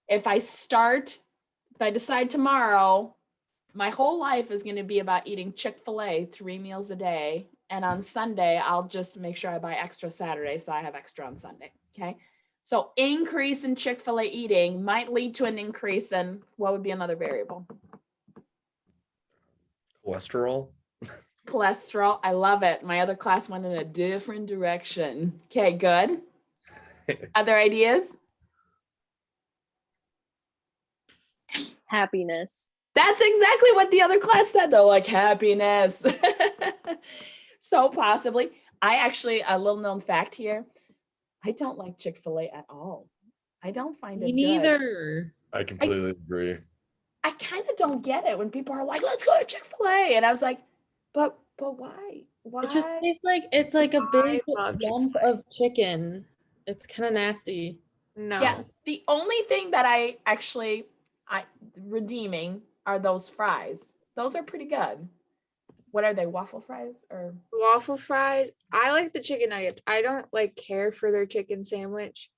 S1: If I decide tomorrow, my whole life is going to be about eating Chick-fil-A 3 meals a day. And on Sunday, I'll just make sure I buy extra Saturday so I have extra on Sunday. Okay. So increase in Chick-fil-A eating might lead to an increase in what would be another variable?
S14: Cholesterol.
S1: Cholesterol. I love it. My other class went in a different direction. Okay, good. Other ideas?
S11: Happiness.
S1: That's exactly what the other class said though, like happiness. So possibly. I actually, a little known fact here, I don't like Chick-fil-A at all. I don't find it
S13: Me
S1: good.
S13: neither.
S14: I completely agree.
S1: I kind of don't get it when people are like, let's go to Chick-fil-A. And I was like, but why? Why?
S13: It just tastes like it's like a big
S2: love
S13: lump of chicken. It's kind of nasty.
S2: No.
S1: Yeah, the only thing that I redeeming are those fries. Those are pretty good. What are they, waffle fries or?
S2: Waffle fries. I like the chicken nuggets. I don't like care for their chicken sandwich,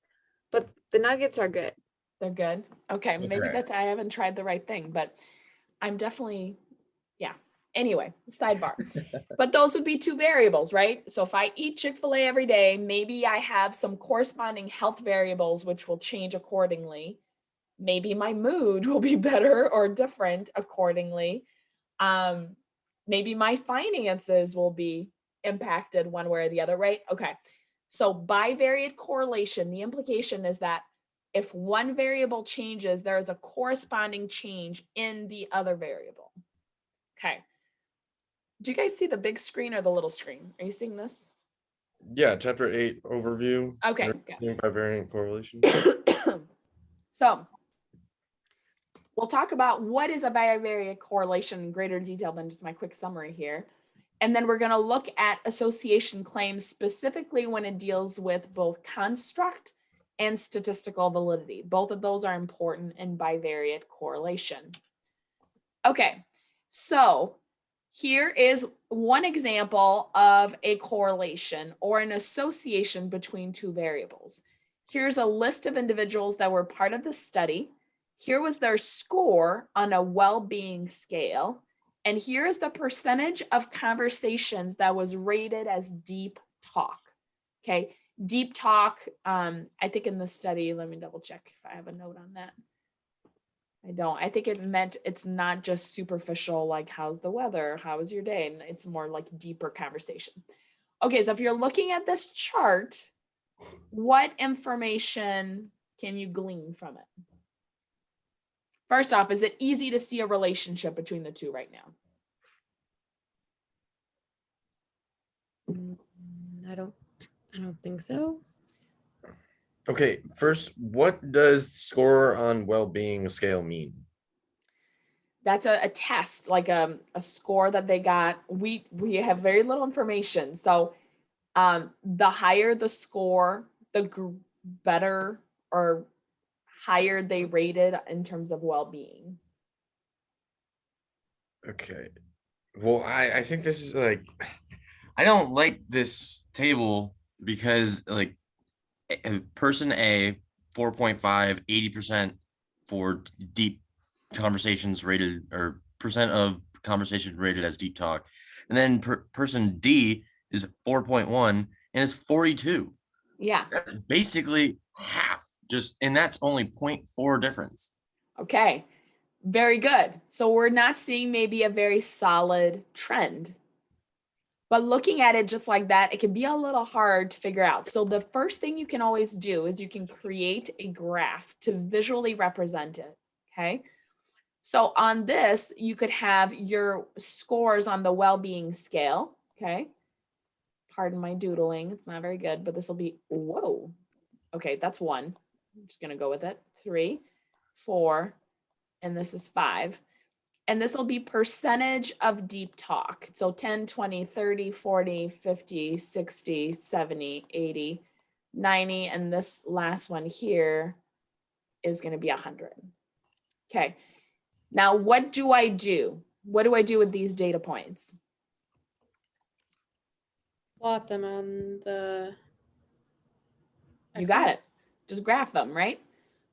S2: but the nuggets are good.
S1: They're good. Okay, maybe
S14: Okay.
S1: that's I haven't tried the right thing, but I'm definitely, yeah. Anyway, sidebar. But those would be two variables, right? So if I eat Chick-fil-A every day, maybe I have some corresponding health variables which will change accordingly. Maybe my mood will be better or different accordingly. Maybe my finances will be impacted one way or the other, right? Okay. So bivariate correlation, the implication is that if one variable changes, there is a corresponding change in the other variable. Okay. Do you guys see the big screen or the little screen? Are you seeing this?
S14: Yeah, chapter 8 overview.
S1: Okay,
S14: Bivariant correlation.
S1: So we'll talk about what is a bivariate correlation in greater detail than just my quick summary here. And then we're going to look at association claims specifically when it deals with both construct and statistical validity. Both of those are important in bivariate correlation. Okay, so here is one example of a correlation or an association between two variables. Here's a list of individuals that were part of the study. Here was their score on a well-being scale. And here is the percentage of conversations that was rated as deep talk. Okay, deep talk, I think in the study, let me double check if I have a note on that. I don't. I think it meant it's not just superficial, like how's the weather, how was your day? And it's more like deeper conversation. Okay, so if you're looking at this chart, what information can you glean from it? First off, is it easy to see a relationship between the two right now?
S13: I don't think so.
S14: Okay, first, what does score on well-being scale mean?
S1: That's a test, like a score that they got. We have very little information. So the higher the score, the better or higher they rated in terms of well-being.
S14: Okay. Well, I think this is like,
S10: I don't like this table because like person A 4.5 80% for deep conversations rated, or percent of conversation rated as deep talk, and then person D is 4.1 and is 42.
S1: Yeah.
S10: That's basically half, just, and that's only 0.4 difference.
S1: Okay, very good. So we're not seeing maybe a very solid trend. But looking at it just like that, it can be a little hard to figure out. So the first thing you can always do is you can create a graph to visually represent it, okay? So on this, you could have your scores on the well-being scale, okay? Pardon my doodling, it's not very good, but this will be, whoa. Okay, that's 1. I'm just gonna go with it. 3, 4, and this is 5. And this will be percentage of deep talk. So 10, 20, 30, 40, 50, 60, 70, 80, 90, and this last one here is going to be 100. Okay. Now, what do I do? What do I do with these data points?
S13: Plot them on the.
S1: You got it. Just graph them, right?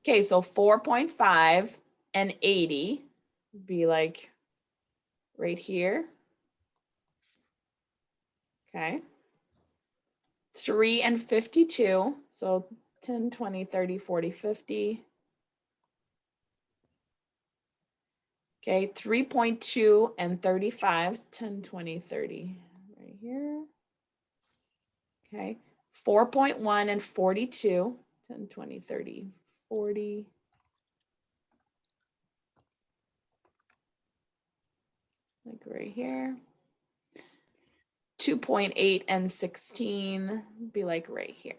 S1: Okay, so 4.5 and 80 would be like right here. Okay. 3 and 52. So 10, 20, 30, 40, 50. Okay, 3.2 and 35, 10, 20, 30 right here. Okay, 4.1 and 42, 10, 20, 30, 40. Like right here. 2.8 and 16, be like right here.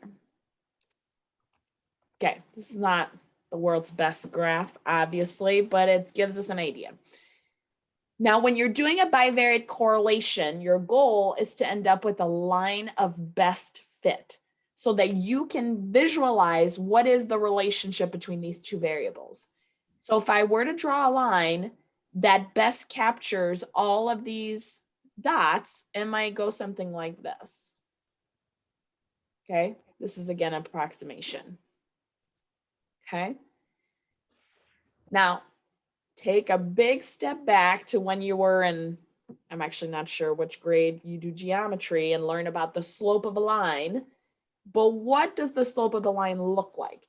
S1: Okay, this is not the world's best graph, obviously, but it gives us an idea. Now, when you're doing a bivariate correlation, your goal is to end up with a line of best fit so that you can visualize what is the relationship between these two variables. So if I were to draw a line that best captures all of these dots, it might go something like this. Okay, this is again approximation. Okay. Now, take a big step back to when you were in, I'm actually not sure which grade you do geometry and learn about the slope of a line. But what does the slope of the line look like?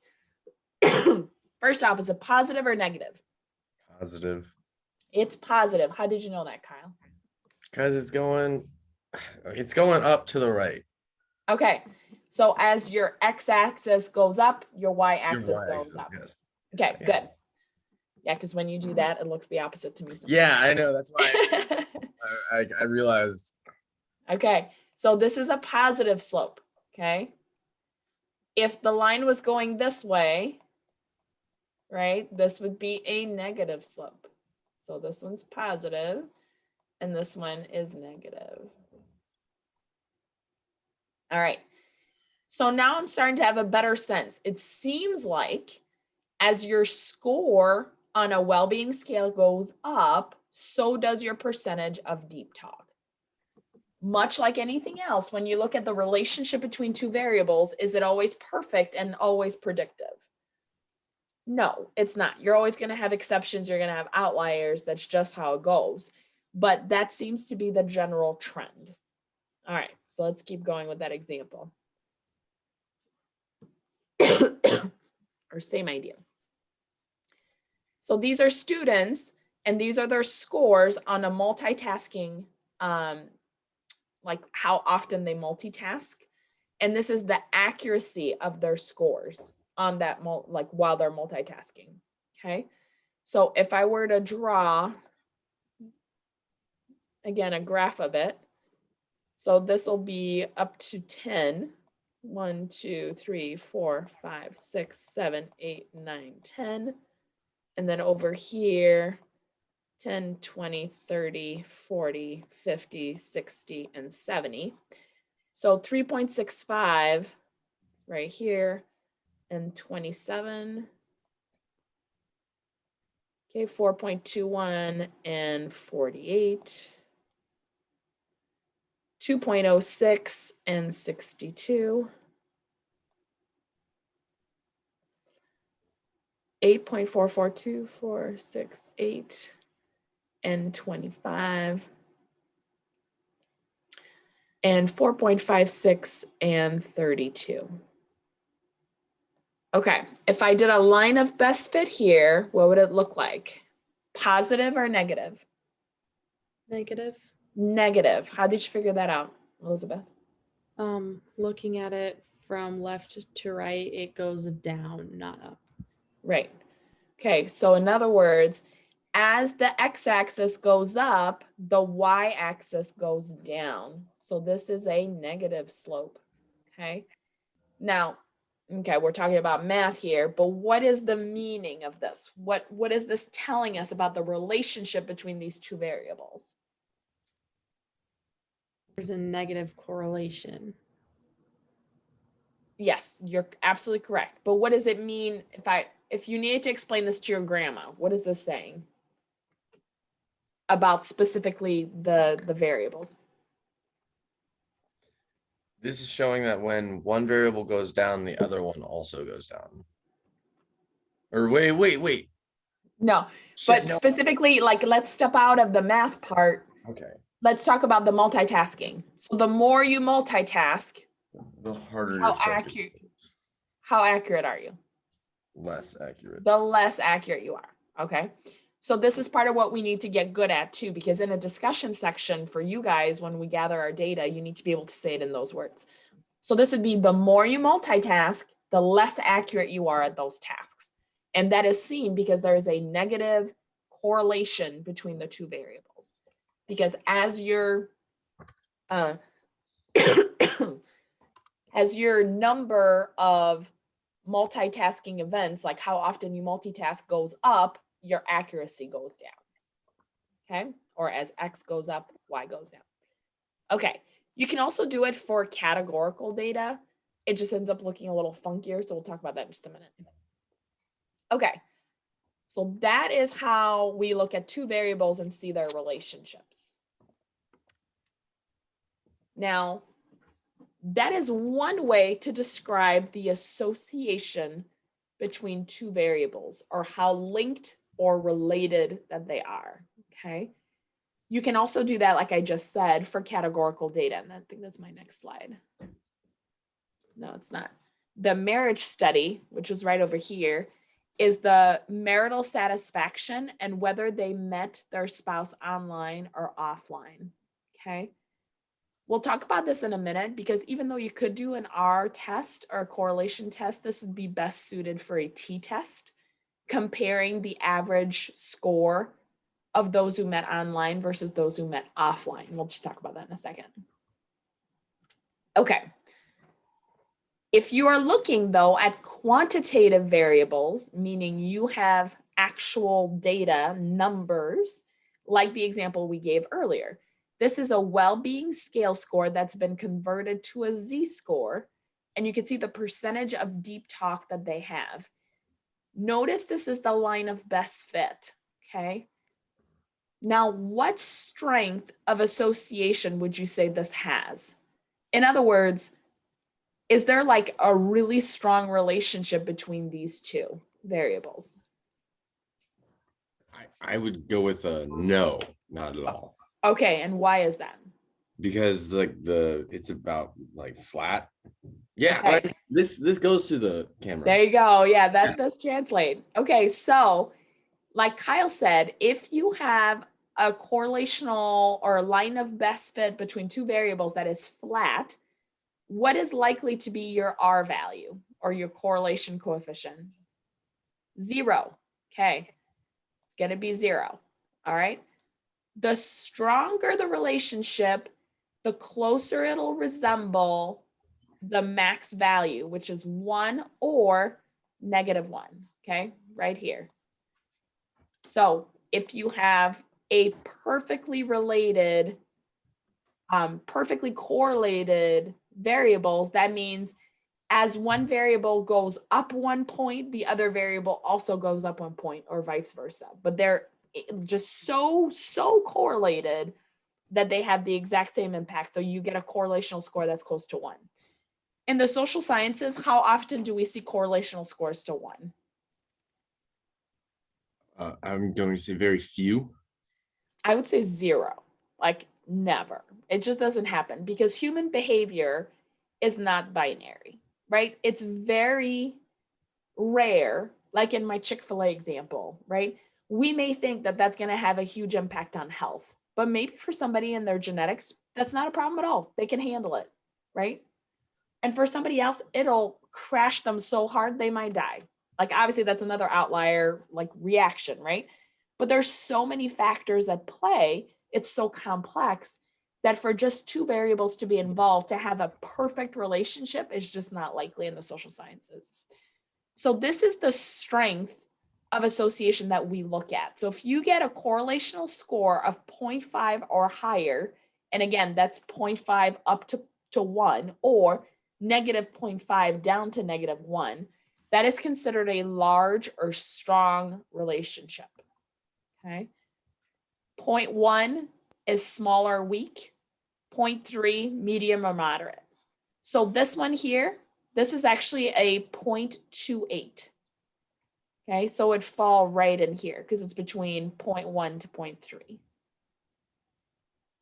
S1: First off, is it positive or negative?
S14: Positive.
S1: It's positive. How did you know that, Kyle?
S14: Because it's going up to the right.
S1: Okay. So as your x-axis goes up, your y-axis goes up.
S14: Yes.
S1: Okay, good. Yeah, because when you do that, it looks the opposite to me sometimes.
S14: Yeah, I know. That's why I realized.
S1: Okay, so this is a positive slope, okay? If the line was going this way, right, this would be a negative slope. So this one's positive, and this one is negative. All right. So now I'm starting to have a better sense. It seems like as your score on a well-being scale goes up, so does your percentage of deep talk. Much like anything else, when you look at the relationship between two variables, is it always perfect and always predictive? No, it's not. You're always going to have exceptions. You're going to have outliers. That's just how it goes. But that seems to be the general trend. All right, so let's keep going with that example. Or same idea. So these are students, and these are their scores on a multitasking, like how often they multitask. And this is the accuracy of their scores on that, like while they're multitasking, okay? So if I were to draw, again, a graph of it, so this will be up to 10. 1, 2, 3, 4, 5, 6, 7, 8, 9, 10. And then over here, 10, 20, 30, 40, 50, 60, and 70. So 3.65 right here and 27. Okay, 4.21 and 48. 2.06 and 62. 8.442, 4, 6, 8, and 25. And 4.56 and 32. Okay, if I did a line of best fit here, what would it look like? Positive or negative?
S13: Negative.
S1: Negative. How did you figure that out, Elizabeth?
S13: Looking at it from left to right, it goes down, not up.
S1: Right. Okay, so in other words, as the x-axis goes up, the y-axis goes down. So this is a negative slope, okay? Now, Okay, we're talking about math here, but what is the meaning of this? What is this telling us about the relationship between these two variables?
S13: There's a negative correlation.
S1: Yes, you're absolutely correct. But what does it mean if you needed to explain this to your grandma, what is this saying about specifically the variables?
S14: This is showing that when one variable goes down, the other one also goes down. Or wait.
S1: No,
S14: Shit,
S1: but
S14: no.
S1: specifically, like, let's step out of the math part.
S14: Okay.
S1: Let's talk about the multitasking. So the more you multitask,
S14: The harder
S1: how
S14: your stuff
S1: accurate,
S14: is.
S1: how accurate are you?
S14: Less accurate.
S1: The less accurate you are. Okay. So this is part of what we need to get good at too, because in a discussion section for you guys, when we gather our data, you need to be able to say it in those words. So this would be the more you multitask, the less accurate you are at those tasks. And that is seen because there is a negative correlation between the two variables. Because as your number of multitasking events, like how often you multitask, goes up, your accuracy goes down. Okay, or as X goes up, Y goes down. Okay, you can also do it for categorical data. It just ends up looking a little funkier, so we'll talk about that in just a minute. Okay, so that is how we look at two variables and see their relationships. Now, that is one way to describe the association between two variables, or how linked or related that they are, okay? You can also do that, like I just said, for categorical data, and I think that's my next slide. No, it's not. The marriage study, which is right over here, is the marital satisfaction and whether they met their spouse online or offline, okay? We'll talk about this in a minute, because even though you could do an R test or a correlation test, this would be best suited for a T test, comparing the average score of those who met online versus those who met offline. We'll just talk about that in a second. Okay. If you are looking though at quantitative variables, meaning you have actual data, numbers, like the example we gave earlier, this is a well-being scale score that's been converted to a Z-score, and you can see the percentage of deep talk that they have. Notice this is the line of best fit, okay? Now, what strength of association would you say this has? In other words, is there like a really strong relationship between these two variables?
S14: I would go with a no, not at all.
S1: Okay, and why is that?
S14: Because like it's about like flat. Yeah,
S1: Okay.
S14: like this goes to the camera.
S1: There you go. Yeah, that does translate. Okay, so like Kyle said, if you have a correlational or a line of best fit between two variables that is flat, what is likely to be your R value or your correlation coefficient? 0. Okay, it's going to be 0. All right. The stronger the relationship, the closer it'll resemble the max value, which is 1 or -1, okay, right here. So if you have a perfectly related, perfectly correlated variables, that means as one variable goes up 1 point, the other variable also goes up 1 point, or vice versa. But they're just so correlated that they have the exact same impact. So you get a correlational score that's close to 1. In the social sciences, how often do we see correlational scores to 1?
S14: I'm going to say very few.
S1: I would say 0, like never. It just doesn't happen because human behavior is not binary, right? It's very rare, like in my Chick-fil-A example, right? We may think that that's going to have a huge impact on health, but maybe for somebody in their genetics, that's not a problem at all. They can handle it, right? And for somebody else, it'll crash them so hard they might die. Like obviously that's another outlier, like reaction, right? But there's so many factors at play. It's so complex that for just two variables to be involved to have a perfect relationship is just not likely in the social sciences. So this is the strength of association that we look at. So if you get a correlational score of 0.5 or higher, and again, that's 0.5 up to 1 or negative 0.5 down to negative 1, that is considered a large or strong relationship. Okay. 0.1 is small or weak. 0.3, medium or moderate. So this one here, this is actually a 0.28. Okay, so it'd fall right in here because it's between 0.1 to 0.3.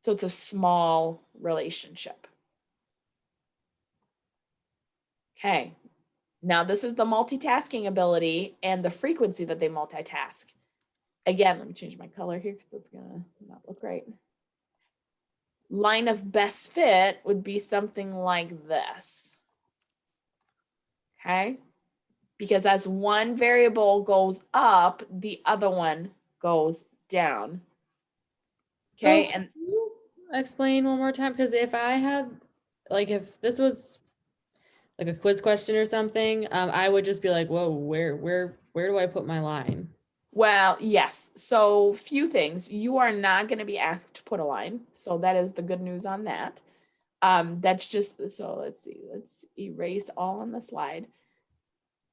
S1: So it's a small relationship. Okay, now this is the multitasking ability and the frequency that they multitask. Again, let me change my color here because that's gonna not look right. Line of best fit would be something like this. Okay, because as one variable goes up, the other one goes down. Okay,
S13: So
S1: and
S13: can you explain one more time? Because if I had, like, if this was like a quiz question or something, I would just be like, whoa, where do I put my line?
S1: well, yes. So few things. You are not going to be asked to put a line. So that is the good news on that. That's just, so let's see, let's erase all on the slide.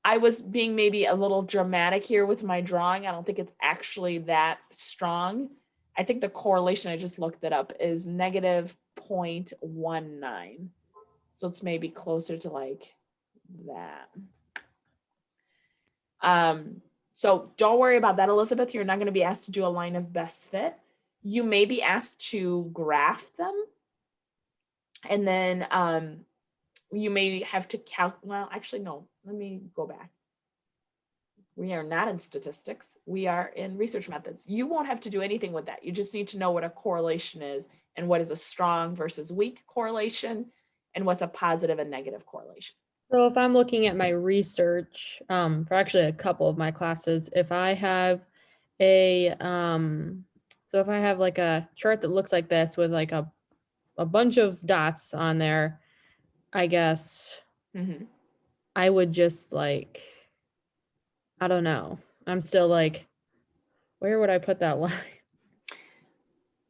S1: I was being maybe a little dramatic here with my drawing. I don't think it's actually that strong. I think the correlation, I just looked it up, is negative 0.19. So it's maybe closer to like that. So don't worry about that, Elizabeth. You're not going to be asked to do a line of best fit. You may be asked to graph them. And then you may have to well, actually, no, let me go back. We are not in statistics. We are in research methods. You won't have to do anything with that. You just need to know what a correlation is and what is a strong versus weak correlation and what's a positive and negative correlation.
S13: So if I'm looking at my research, for actually a couple of my classes, if I have a, so if I have like a chart that looks like this with like a bunch of dots on there, I guess I would just like, I don't know. I'm still like, where would I put that line?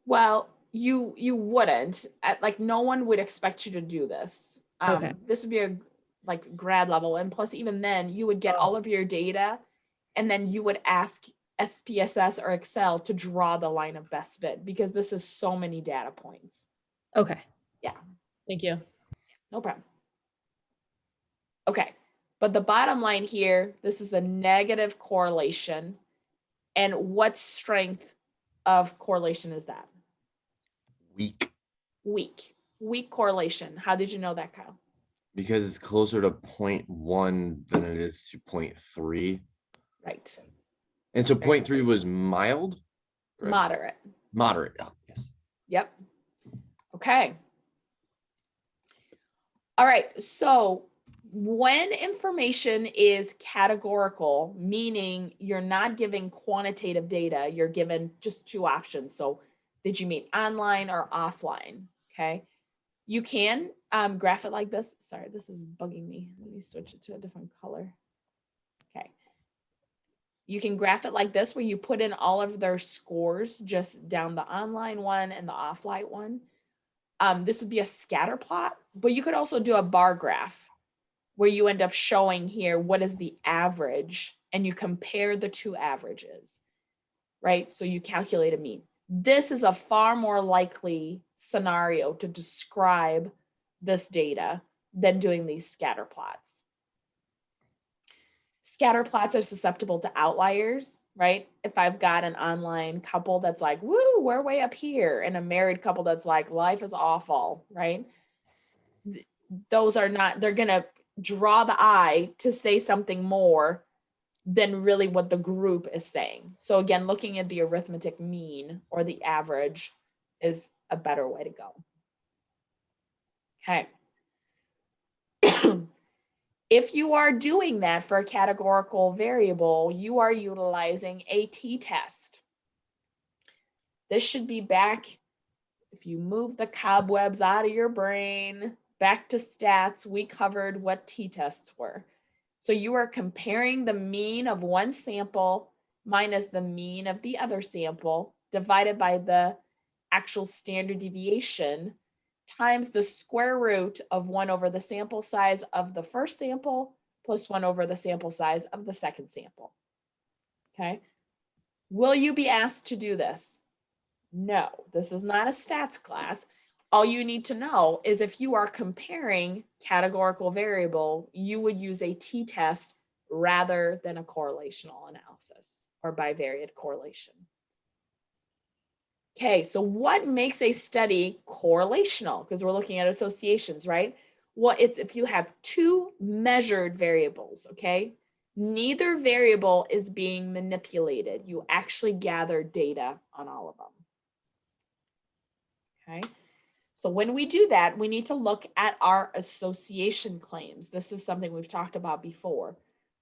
S1: Well, you wouldn't. Like no one would expect you to do this.
S13: Okay.
S1: This would be a like grad level, and plus even then you would get all of your data, and then you would ask SPSS or Excel to draw the line of best fit because this is so many data points.
S13: Okay.
S1: Yeah.
S13: Thank you.
S1: No problem. Okay, but the bottom line here, this is a negative correlation. And what strength of correlation is that?
S15: Weak.
S1: Weak correlation. How did you know that, Kyle?
S15: Because it's closer to 0.1 than it is to 0.3.
S1: Right.
S15: And so 0.3 was mild? Right.
S1: Moderate.
S15: Moderate. Oh, yes.
S1: Yep. Okay. All right. So when information is categorical, meaning you're not giving quantitative data, you're given just two options. So did you mean online or offline? Okay. You can graph it like this. Sorry, this is bugging me. Let me switch it to a different color. Okay. You can graph it like this, where you put in all of their scores just down the online one and the offline one. This would be a scatter plot, but you could also do a bar graph where you end up showing here what is the average and you compare the two averages, right? So you calculate a mean. This is a far more likely scenario to describe this data than doing these scatter plots. Scatter plots are susceptible to outliers, right? If I've got an online couple that's like, woo, we're way up here, and a married couple that's like, life is awful, right? Those are not, they're gonna draw the eye to say something more than really what the group is saying. So again, looking at the arithmetic mean or the average is a better way to go. Okay. If you are doing that for a categorical variable, you are utilizing a t-test. This should be back If you move the cobwebs out of your brain, back to stats, we covered what t-tests were. So you are comparing the mean of one sample minus the mean of the other sample divided by the actual standard deviation times the square root of 1 over the sample size of the first sample plus 1 over the sample size of the second sample. Okay. Will you be asked to do this? No, this is not a stats class. All you need to know is if you are comparing categorical variable, you would use a t-test rather than a correlational analysis or bivariate correlation. Okay, so what makes a study correlational? Because we're looking at associations, right? Well, it's if you have two measured variables, okay? Neither variable is being manipulated. You actually gather data on all of them. Okay, so when we do that, we need to look at our association claims. This is something we've talked about before.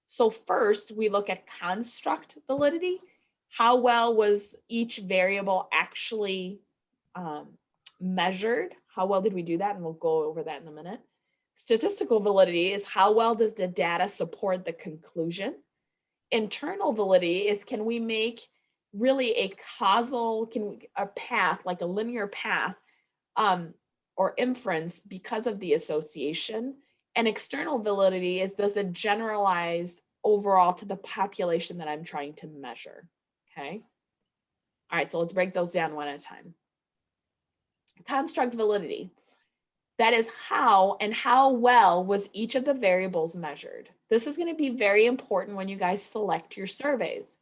S1: So first, we look at construct validity. How well was each variable actually measured? How well did we do that? And we'll go over that in a minute. Statistical validity is how well does the data support the conclusion? Internal validity is can we make really a causal, a path, like a linear path or inference because of the association. And external validity is does it generalize overall to the population that I'm trying to measure, okay? All right, so let's break those down one at a time. Construct validity. That is how and how well was each of the variables measured. This is going to be very important when you guys select your surveys.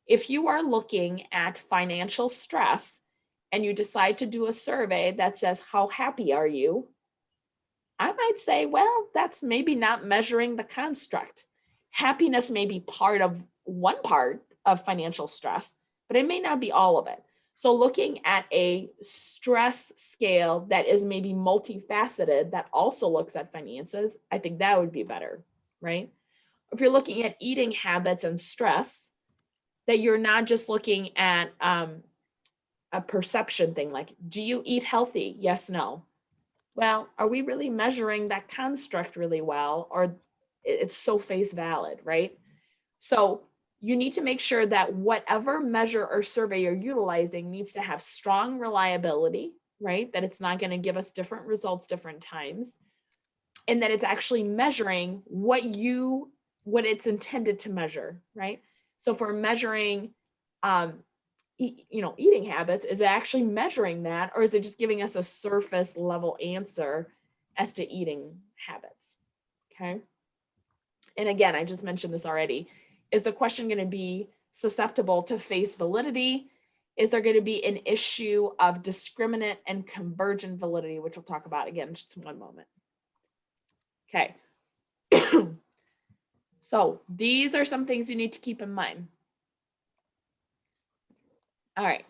S1: If you are looking at financial stress and you decide to do a survey that says, how happy are you? I might say, well, that's maybe not measuring the construct. Happiness may be one part of financial stress, but it may not be all of it. So looking at a stress scale that is maybe multifaceted that also looks at finances, I think that would be better, right? If you're looking at eating habits and stress, that you're not just looking at a perception thing, like, do you eat healthy? Yes, no. Well, are we really measuring that construct really well, or it's so face valid, right? So you need to make sure that whatever measure or survey you're utilizing needs to have strong reliability, right? That it's not going to give us different results different times, and that it's actually measuring what it's intended to measure, right? So if we're measuring, eating habits, is it actually measuring that, or is it just giving us a surface level answer as to eating habits? Okay. And again, I just mentioned this already. Is the question going to be susceptible to face validity? Is there going to be an issue of discriminant and convergent validity, which we'll talk about again in just one moment? Okay. So these are some things you need to keep in mind. All right.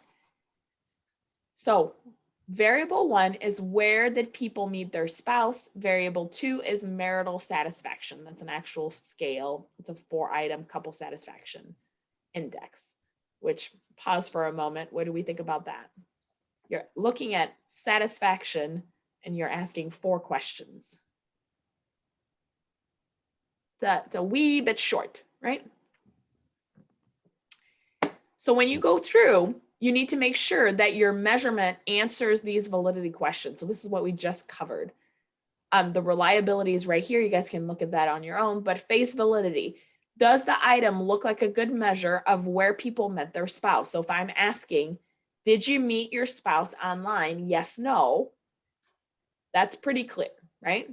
S1: So variable 1 is where did people meet their spouse? Variable 2 is marital satisfaction. That's an actual scale. It's a 4-item couple satisfaction index, which, pause for a moment. What do we think about that? You're looking at satisfaction and you're asking 4 questions. That's a wee bit short, right? So when you go through, you need to make sure that your measurement answers these validity questions. So this is what we just covered. The reliability is right here. You guys can look at that on your own, but face validity. Does the item look like a good measure of where people met their spouse? So if I'm asking, did you meet your spouse online? Yes, no. That's pretty clear, right?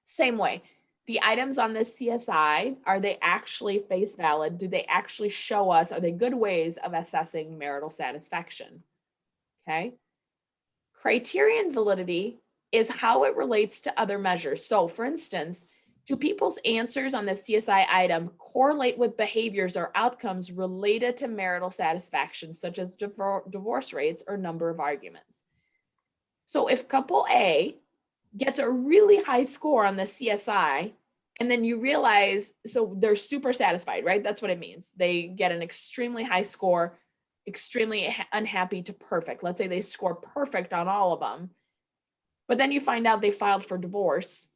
S1: Same way. The items on this CSI, are they actually face valid? Do they actually show us, are they good ways of assessing marital satisfaction? Okay. Criterion validity is how it relates to other measures. So for instance, do people's answers on the CSI item correlate with behaviors or outcomes related to marital satisfaction, such as divorce rates or number of arguments? So if couple A gets a really high score on the CSI, and then you realize, so they're super satisfied, right? That's what it means. They get an extremely high score. extremely unhappy to perfect. Let's say they score perfect on all of them, but then you find out they filed for divorce.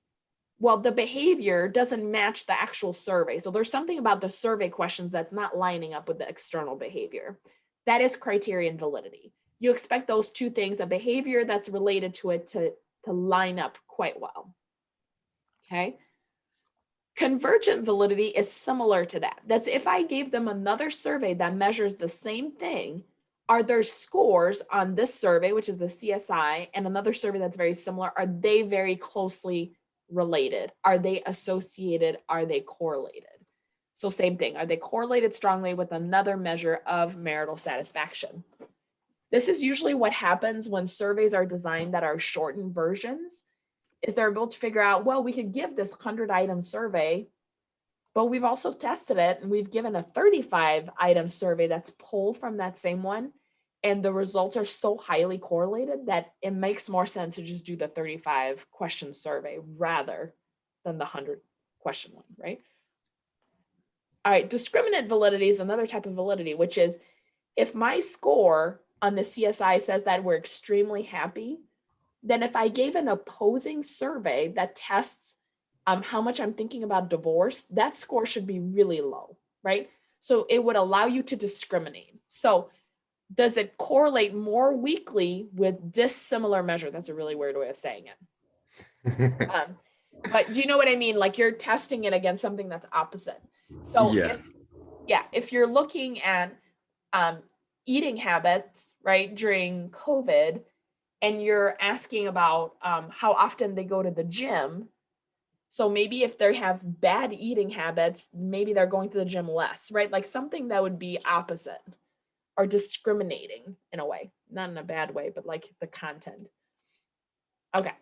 S1: Well, the behavior doesn't match the actual survey. So there's something about the survey questions that's not lining up with the external behavior. That is criterion validity. You expect those two things, a behavior that's related to it, to line up quite well. Okay. Convergent validity is similar to that. That's if I gave them another survey that measures the same thing, are their scores on this survey, which is the CSI, and another survey that's very similar, are they very closely related? Are they associated? Are they correlated? So same thing, are they correlated strongly with another measure of marital satisfaction? This is usually what happens when surveys are designed that are shortened versions, is they're able to figure out, well, we could give this 100-item survey, but we've also tested it and we've given a 35-item survey that's pulled from that same one. And the results are so highly correlated that it makes more sense to just do the 35-question survey rather than the 100-question one, right? All right, discriminant validity is another type of validity, which is if my score on the CSI says that we're extremely happy, then if I gave an opposing survey that tests how much I'm thinking about divorce, that score should be really low, right? So it would allow you to discriminate. So does it correlate more weakly with dissimilar measure? That's a really weird way of saying it. But do you know what I mean? Like you're testing it against something that's opposite. So if you're looking at eating habits, right, during COVID, and you're asking about how often they go to the gym. So maybe if they have bad eating habits, maybe they're going to the gym less, right? Like something that would be opposite or discriminating in a way, not in a bad way, but like the content. Okay.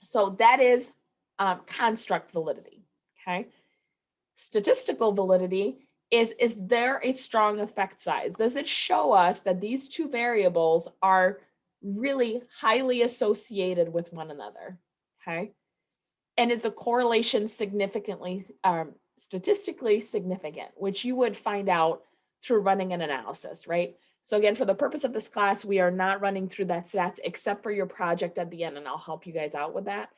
S1: So that is construct validity, okay? Statistical validity is there a strong effect size? Does it show us that these two variables are really highly associated with one another, okay? And is the correlation significantly, statistically significant, which you would find out through running an analysis, right? So again, for the purpose of this class, we are not running through that stats except for your project at the end, and I'll help you guys out with that.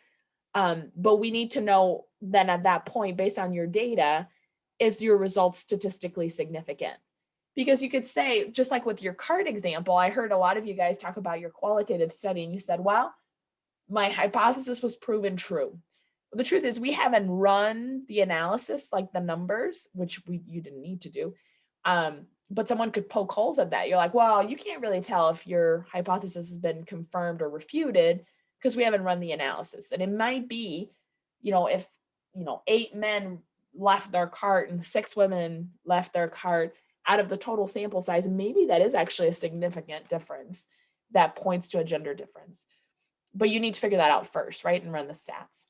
S1: But we need to know then at that point, based on your data, is your results statistically significant? Because you could say, just like with your card example, I heard a lot of you guys talk about your qualitative study and you said, well, my hypothesis was proven true. Well, the truth is we haven't run the analysis, like the numbers, which you didn't need to do. But someone could poke holes at that. You're like, well, you can't really tell if your hypothesis has been confirmed or refuted because we haven't run the analysis. And it might be, if, 8 men left their cart and 6 women left their cart out of the total sample size, maybe that is actually a significant difference that points to a gender difference. But you need to figure that out first, right? And run the stats.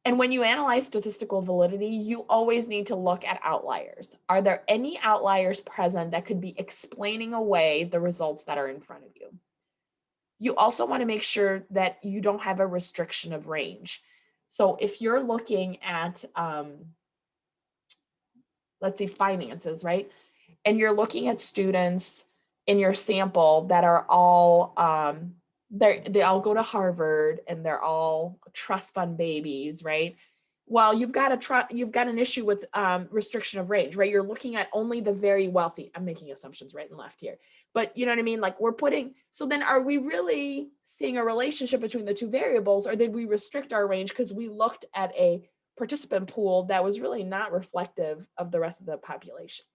S1: And when you analyze statistical validity, you always need to look at outliers. Are there any outliers present that could be explaining away the results that are in front of you? You also want to make sure that you don't have a restriction of range. So if you're looking at, let's say finances, right? And you're looking at students in your sample that are all, they all go to Harvard and they're all trust fund babies, right? Well, you've got an issue with restriction of range, right? You're looking at only the very wealthy. I'm making assumptions right and left here, but you know what I mean? Like so then are we really seeing a relationship between the two variables, or did we restrict our range because we looked at a participant pool that was really not reflective of the rest of the population?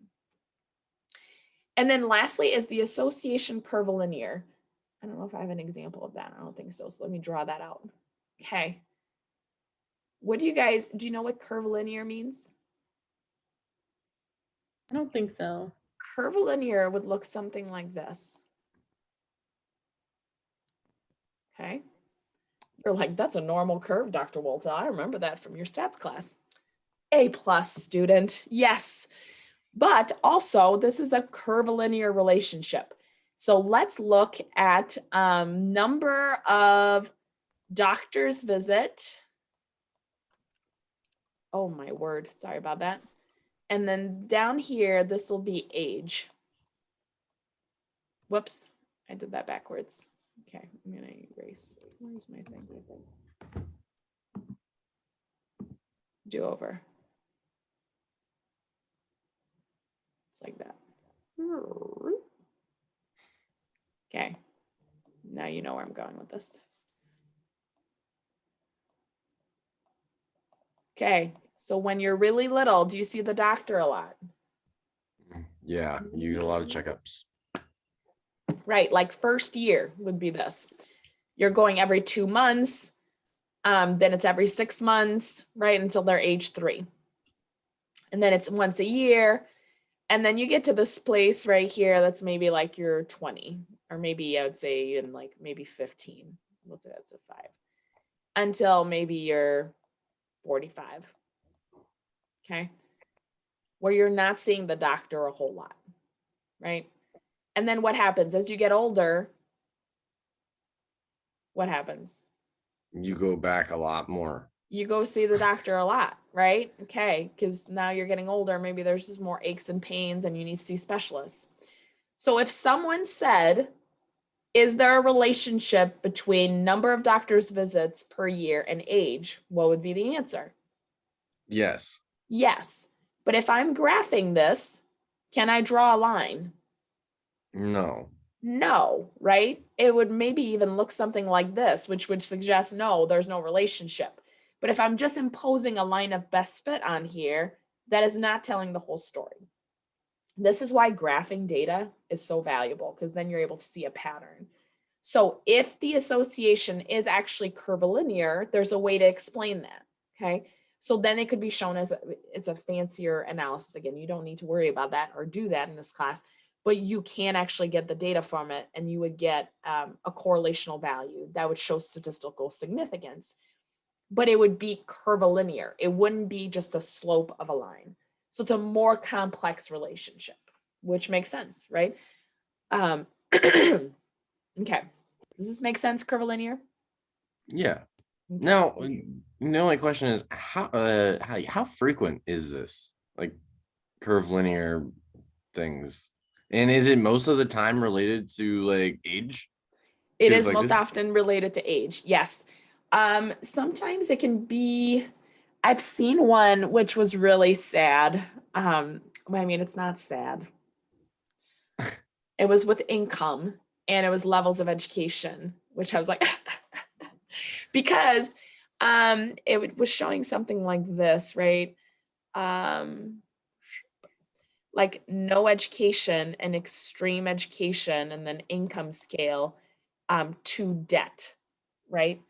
S1: And then lastly is the association curvilinear. I don't know if I have an example of that. I don't think so. So let me draw that out. Okay. Do you know what curvilinear means?
S13: I don't think so.
S1: Curvilinear would look something like this. Okay. You're like, that's a normal curve, Dr. Wolta. I remember that from your stats class. A+ student, yes. But also, this is a curvilinear relationship. So let's look at number of doctor's visit. Oh my word, sorry about that. And then down here, this will be age. Whoops, I did that backwards. Okay, I'm gonna erase. Where's my thing? Do over. It's like that. Okay, now you know where I'm going with this. Okay, so when you're really little, do you see the doctor a lot?
S15: Yeah, you get a lot of checkups.
S1: Right, like first year would be this. You're going every 2 months, then it's every 6 months, right, until they're age 3. And then it's once a year. And then you get to this place right here that's maybe like you're 20, or maybe I would say even like maybe 15. We'll say that's a 5. Until maybe you're 45. Okay. Where you're not seeing the doctor a whole lot, right? And then what happens as you get older? What happens?
S15: You go back a lot more.
S1: You go see the doctor a lot, right? Okay, because now you're getting older. Maybe there's just more aches and pains and you need to see specialists. So if someone said, is there a relationship between number of doctor's visits per year and age? What would be the answer?
S15: Yes.
S1: Yes. But if I'm graphing this, can I draw a line?
S15: No.
S1: No, right? It would maybe even look something like this, which would suggest no, there's no relationship. But if I'm just imposing a line of best fit on here, that is not telling the whole story. This is why graphing data is so valuable, because then you're able to see a pattern. So if the association is actually curvilinear, there's a way to explain that, okay? So then it could be shown as it's a fancier analysis. Again, you don't need to worry about that or do that in this class, but you can actually get the data from it and you would get a correlational value that would show statistical significance, but it would be curvilinear. It wouldn't be just a slope of a line. So it's a more complex relationship, which makes sense, right? Okay. Does this make sense, curvilinear?
S15: Yeah. Now, the only question is how frequent is this? Like curvilinear things? And is it most of the time related to like age?
S1: It is
S15: like
S1: most often related to age. Yes. Sometimes it can be, I've seen one which was really sad. I mean, it's not sad. It was with income and it was levels of education, which I was like, because it was showing something like this, right? Like no education and extreme education and then income scale to debt, right?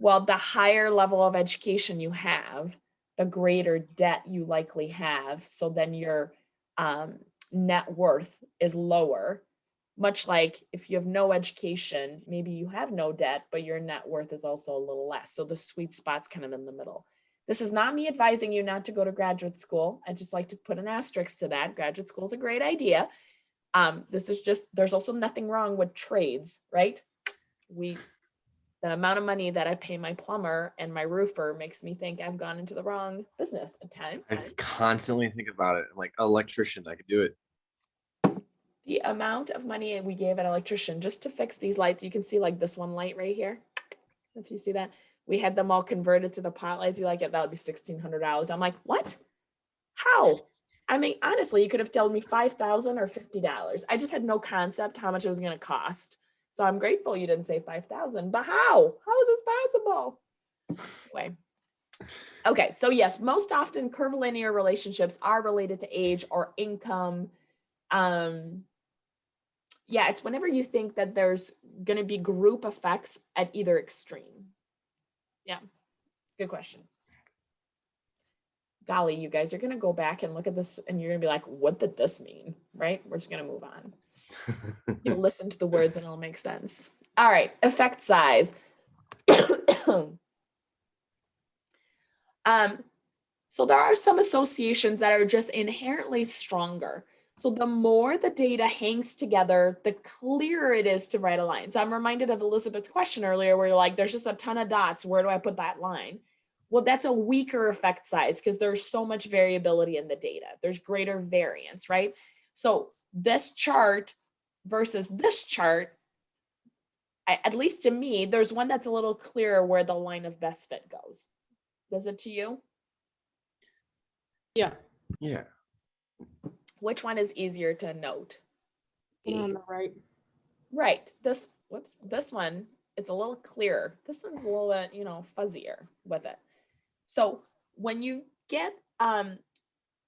S1: Well, the higher level of education you have, the greater debt you likely have. So then your net worth is lower. Much like if you have no education, maybe you have no debt, but your net worth is also a little less. So the sweet spot's kind of in the middle. This is not me advising you not to go to graduate school. I just like to put an asterisk to that. Graduate school is a great idea. This is just, there's also nothing wrong with trades, right? The amount of money that I pay my plumber and my roofer makes me think I've gone into the wrong business at times.
S15: I constantly think about it. Like electrician, I could do it.
S1: The amount of money we gave an electrician just to fix these lights, you can see like this one light right here. If you see that, we had them all converted to the pot lights. You like it, that would be $1,600. I'm like, what? How? I mean, honestly, you could have told me $5,000 or $50. I just had no concept how much it was going to cost. So I'm grateful you didn't say 5,000, but how? How is this possible? Anyway. Okay, so yes, most often curvilinear relationships are related to age or income. Yeah, it's whenever you think that there's going to be group effects at either extreme. Yeah, good question. Golly, you guys are going to go back and look at this and you're going to be like, what did this mean? Right? We're just going to move on. You'll listen to the words and it'll make sense. All right, effect size. So there are some associations that are just inherently stronger. So the more the data hangs together, the clearer it is to write a line. So I'm reminded of Elizabeth's question earlier where you're like, there's just a ton of dots. Where do I put that line? Well, that's a weaker effect size because there's so much variability in the data. There's greater variance, right? So this chart versus this chart, at least to me, there's one that's a little clearer where the line of best fit goes. Does it to you?
S13: Yeah.
S15: Yeah.
S1: Which one is easier to note?
S13: On the right.
S1: Right. This one, it's a little clearer. This one's a little bit, fuzzier with it. So when you get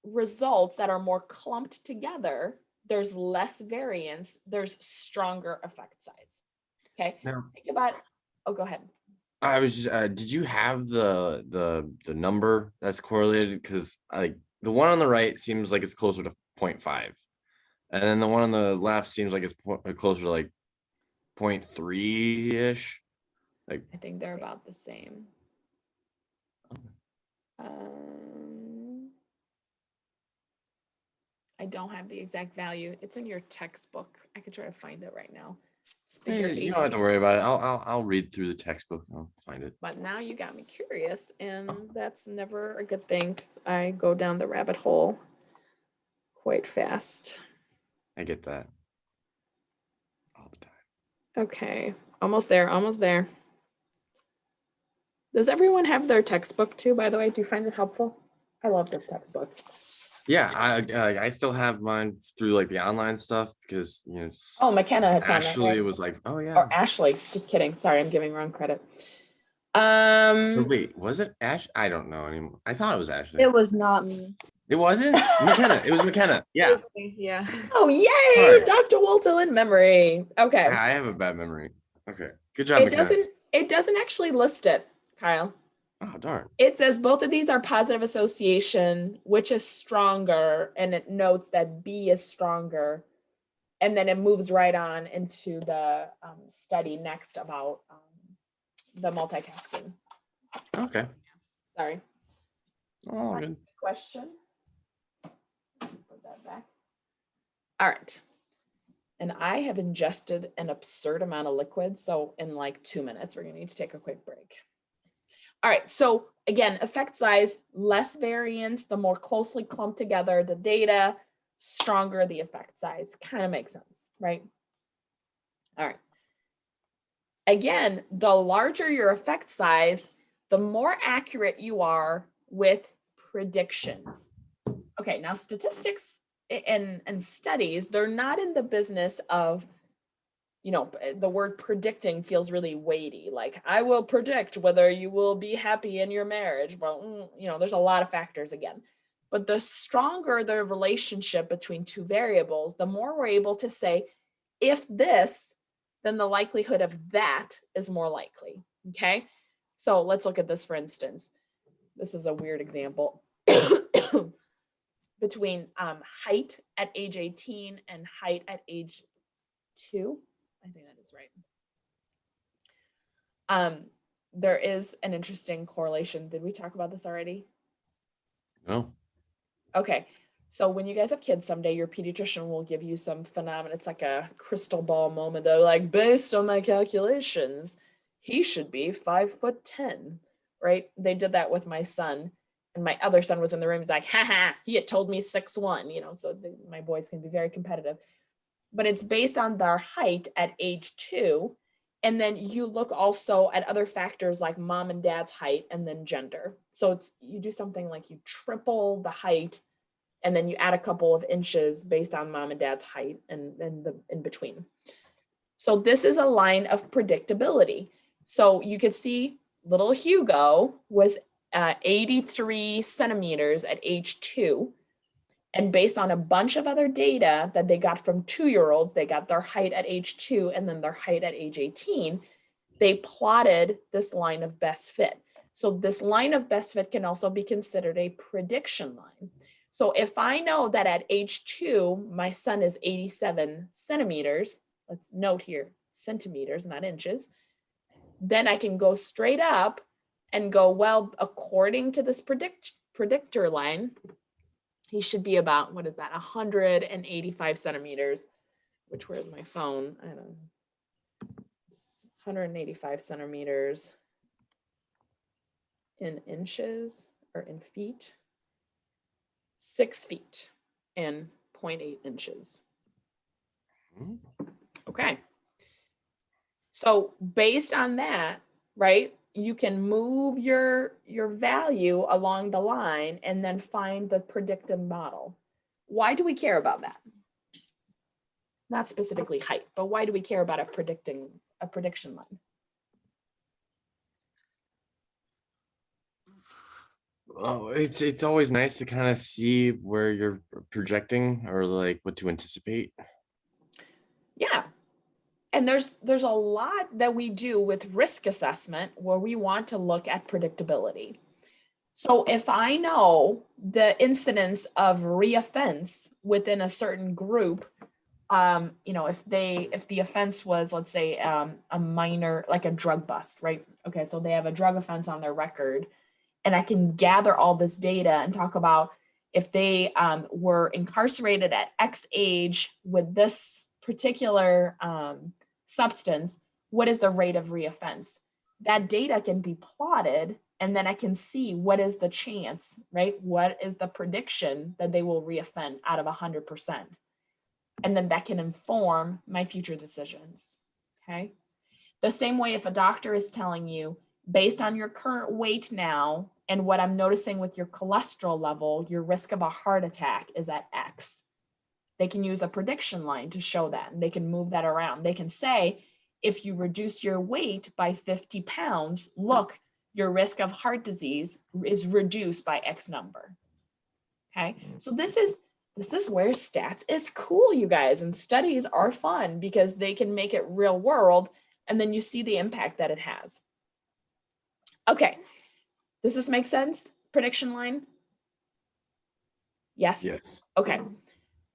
S1: results that are more clumped together, there's less variance, there's stronger effect size. Okay.
S15: Now,
S1: Think about, oh, go ahead.
S15: I was just, did you have the number that's correlated? Because like the one on the right seems like it's closer to 0.5, and then the one on the left seems like it's closer to like 0.3 ish. Like
S1: I think they're about the same. I don't have the exact value. It's in your textbook. I could try to find it right now.
S15: you don't have to worry about it. I'll read through the textbook. I'll find it.
S1: But now you got me curious, and that's never a good thing because I go down the rabbit hole quite fast.
S15: I get that.
S1: Okay, almost there, almost there. Does everyone have their textbook too, by the way? Do you find it helpful? I love this textbook.
S15: Yeah, I still have mine through like the online stuff because
S1: Oh, McKenna had found that,
S15: Ashley
S1: right?
S15: was like, oh yeah.
S1: Or Ashley, just kidding. Sorry, I'm giving wrong credit.
S15: Or wait, was it Ash? I don't know anymore. I thought it was Ashley.
S8: It was not me.
S15: It wasn't McKenna. It was McKenna. Yeah.
S2: Yeah.
S1: Oh, yay!
S15: Alright.
S1: Dr. Woltel in memory. Okay.
S15: I have a bad memory. Okay. Good job, McKenna.
S1: It doesn't actually list it, Kyle.
S15: Oh, darn.
S1: It says both of these are positive association, which is stronger, and it notes that B is stronger. And then it moves right on into the study next about the multitasking.
S15: Okay.
S1: Sorry.
S15: Oh, good.
S1: Question. Put that back. All right. And I have ingested an absurd amount of liquid. So in like 2 minutes, we're going to need to take a quick break. All right. So again, effect size, less variance, the more closely clumped together the data, stronger the effect size. Kind of makes sense, right? All right. Again, the larger your effect size, the more accurate you are with predictions. Okay, now statistics and studies, they're not in the business of, the word predicting feels really weighty. Like, I will predict whether you will be happy in your marriage. Well, there's a lot of factors again. But the stronger the relationship between two variables, the more we're able to say, if this, then the likelihood of that is more likely. Okay, so let's look at this, for instance. This is a weird example. Between height at age 18 and height at age 2. I think that is right. There is an interesting correlation. Did we talk about this already?
S15: No.
S1: Okay. So when you guys have kids someday, your pediatrician will give you some phenomena. It's like a crystal ball moment. They're like, based on my calculations, he should be 5'10", right? They did that with my son. And my other son was in the room. He's like, he had told me 6'1", so my boys can be very competitive. But it's based on their height at age 2. And then you look also at other factors like mom and dad's height and then gender. So you do something like you triple the height and then you add a couple of inches based on mom and dad's height and then the in between. So this is a line of predictability. So you could see little Hugo was 83 centimeters at age 2. And based on a bunch of other data that they got from 2-year-olds, they got their height at age 2 and then their height at age 18, they plotted this line of best fit. So this line of best fit can also be considered a prediction line. So if I know that at age 2, my son is 87 centimeters, let's note here, centimeters, not inches, then I can go straight up and go, well, according to this predictor line, he should be about, 185 centimeters, which, where's my phone? I don't know. 185 centimeters in inches or in feet, 6 feet and 0.8 inches. Okay. So based on that, right, you can move your value along the line and then find the predictive model. Why do we care about that? Not specifically height, but why do we care about a prediction line?
S15: Oh, it's always nice to kind of see where you're projecting or like what to anticipate.
S1: Yeah. And there's a lot that we do with risk assessment where we want to look at predictability. So if I know the incidence of reoffense within a certain group, you know, if the offense was, let's say, a minor, like a drug bust, right? Okay, so they have a drug offense on their record, and I can gather all this data and talk about if they were incarcerated at X age with this particular substance, what is the rate of reoffense? That data can be plotted, and then I can see what is the chance, right? What is the prediction that they will reoffend out of 100%? And then that can inform my future decisions, okay? The same way if a doctor is telling you, based on your current weight now and what I'm noticing with your cholesterol level, your risk of a heart attack is at X. They can use a prediction line to show that, and they can move that around. They can say, if you reduce your weight by 50 pounds, look, your risk of heart disease is reduced by X number. Okay, so this is where stats is cool, you guys, and studies are fun because they can make it real world, and then you see the impact that it has. Okay, does this make sense? Prediction line? Yes?
S15: Yes.
S1: Okay.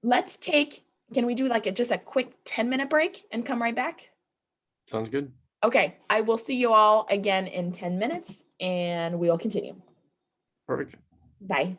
S1: Let's take, can we do like just a quick 10-minute break and come right back?
S15: Sounds good.
S1: Okay, I will see you all again in 10 minutes and we'll continue.
S15: Perfect.
S1: Bye.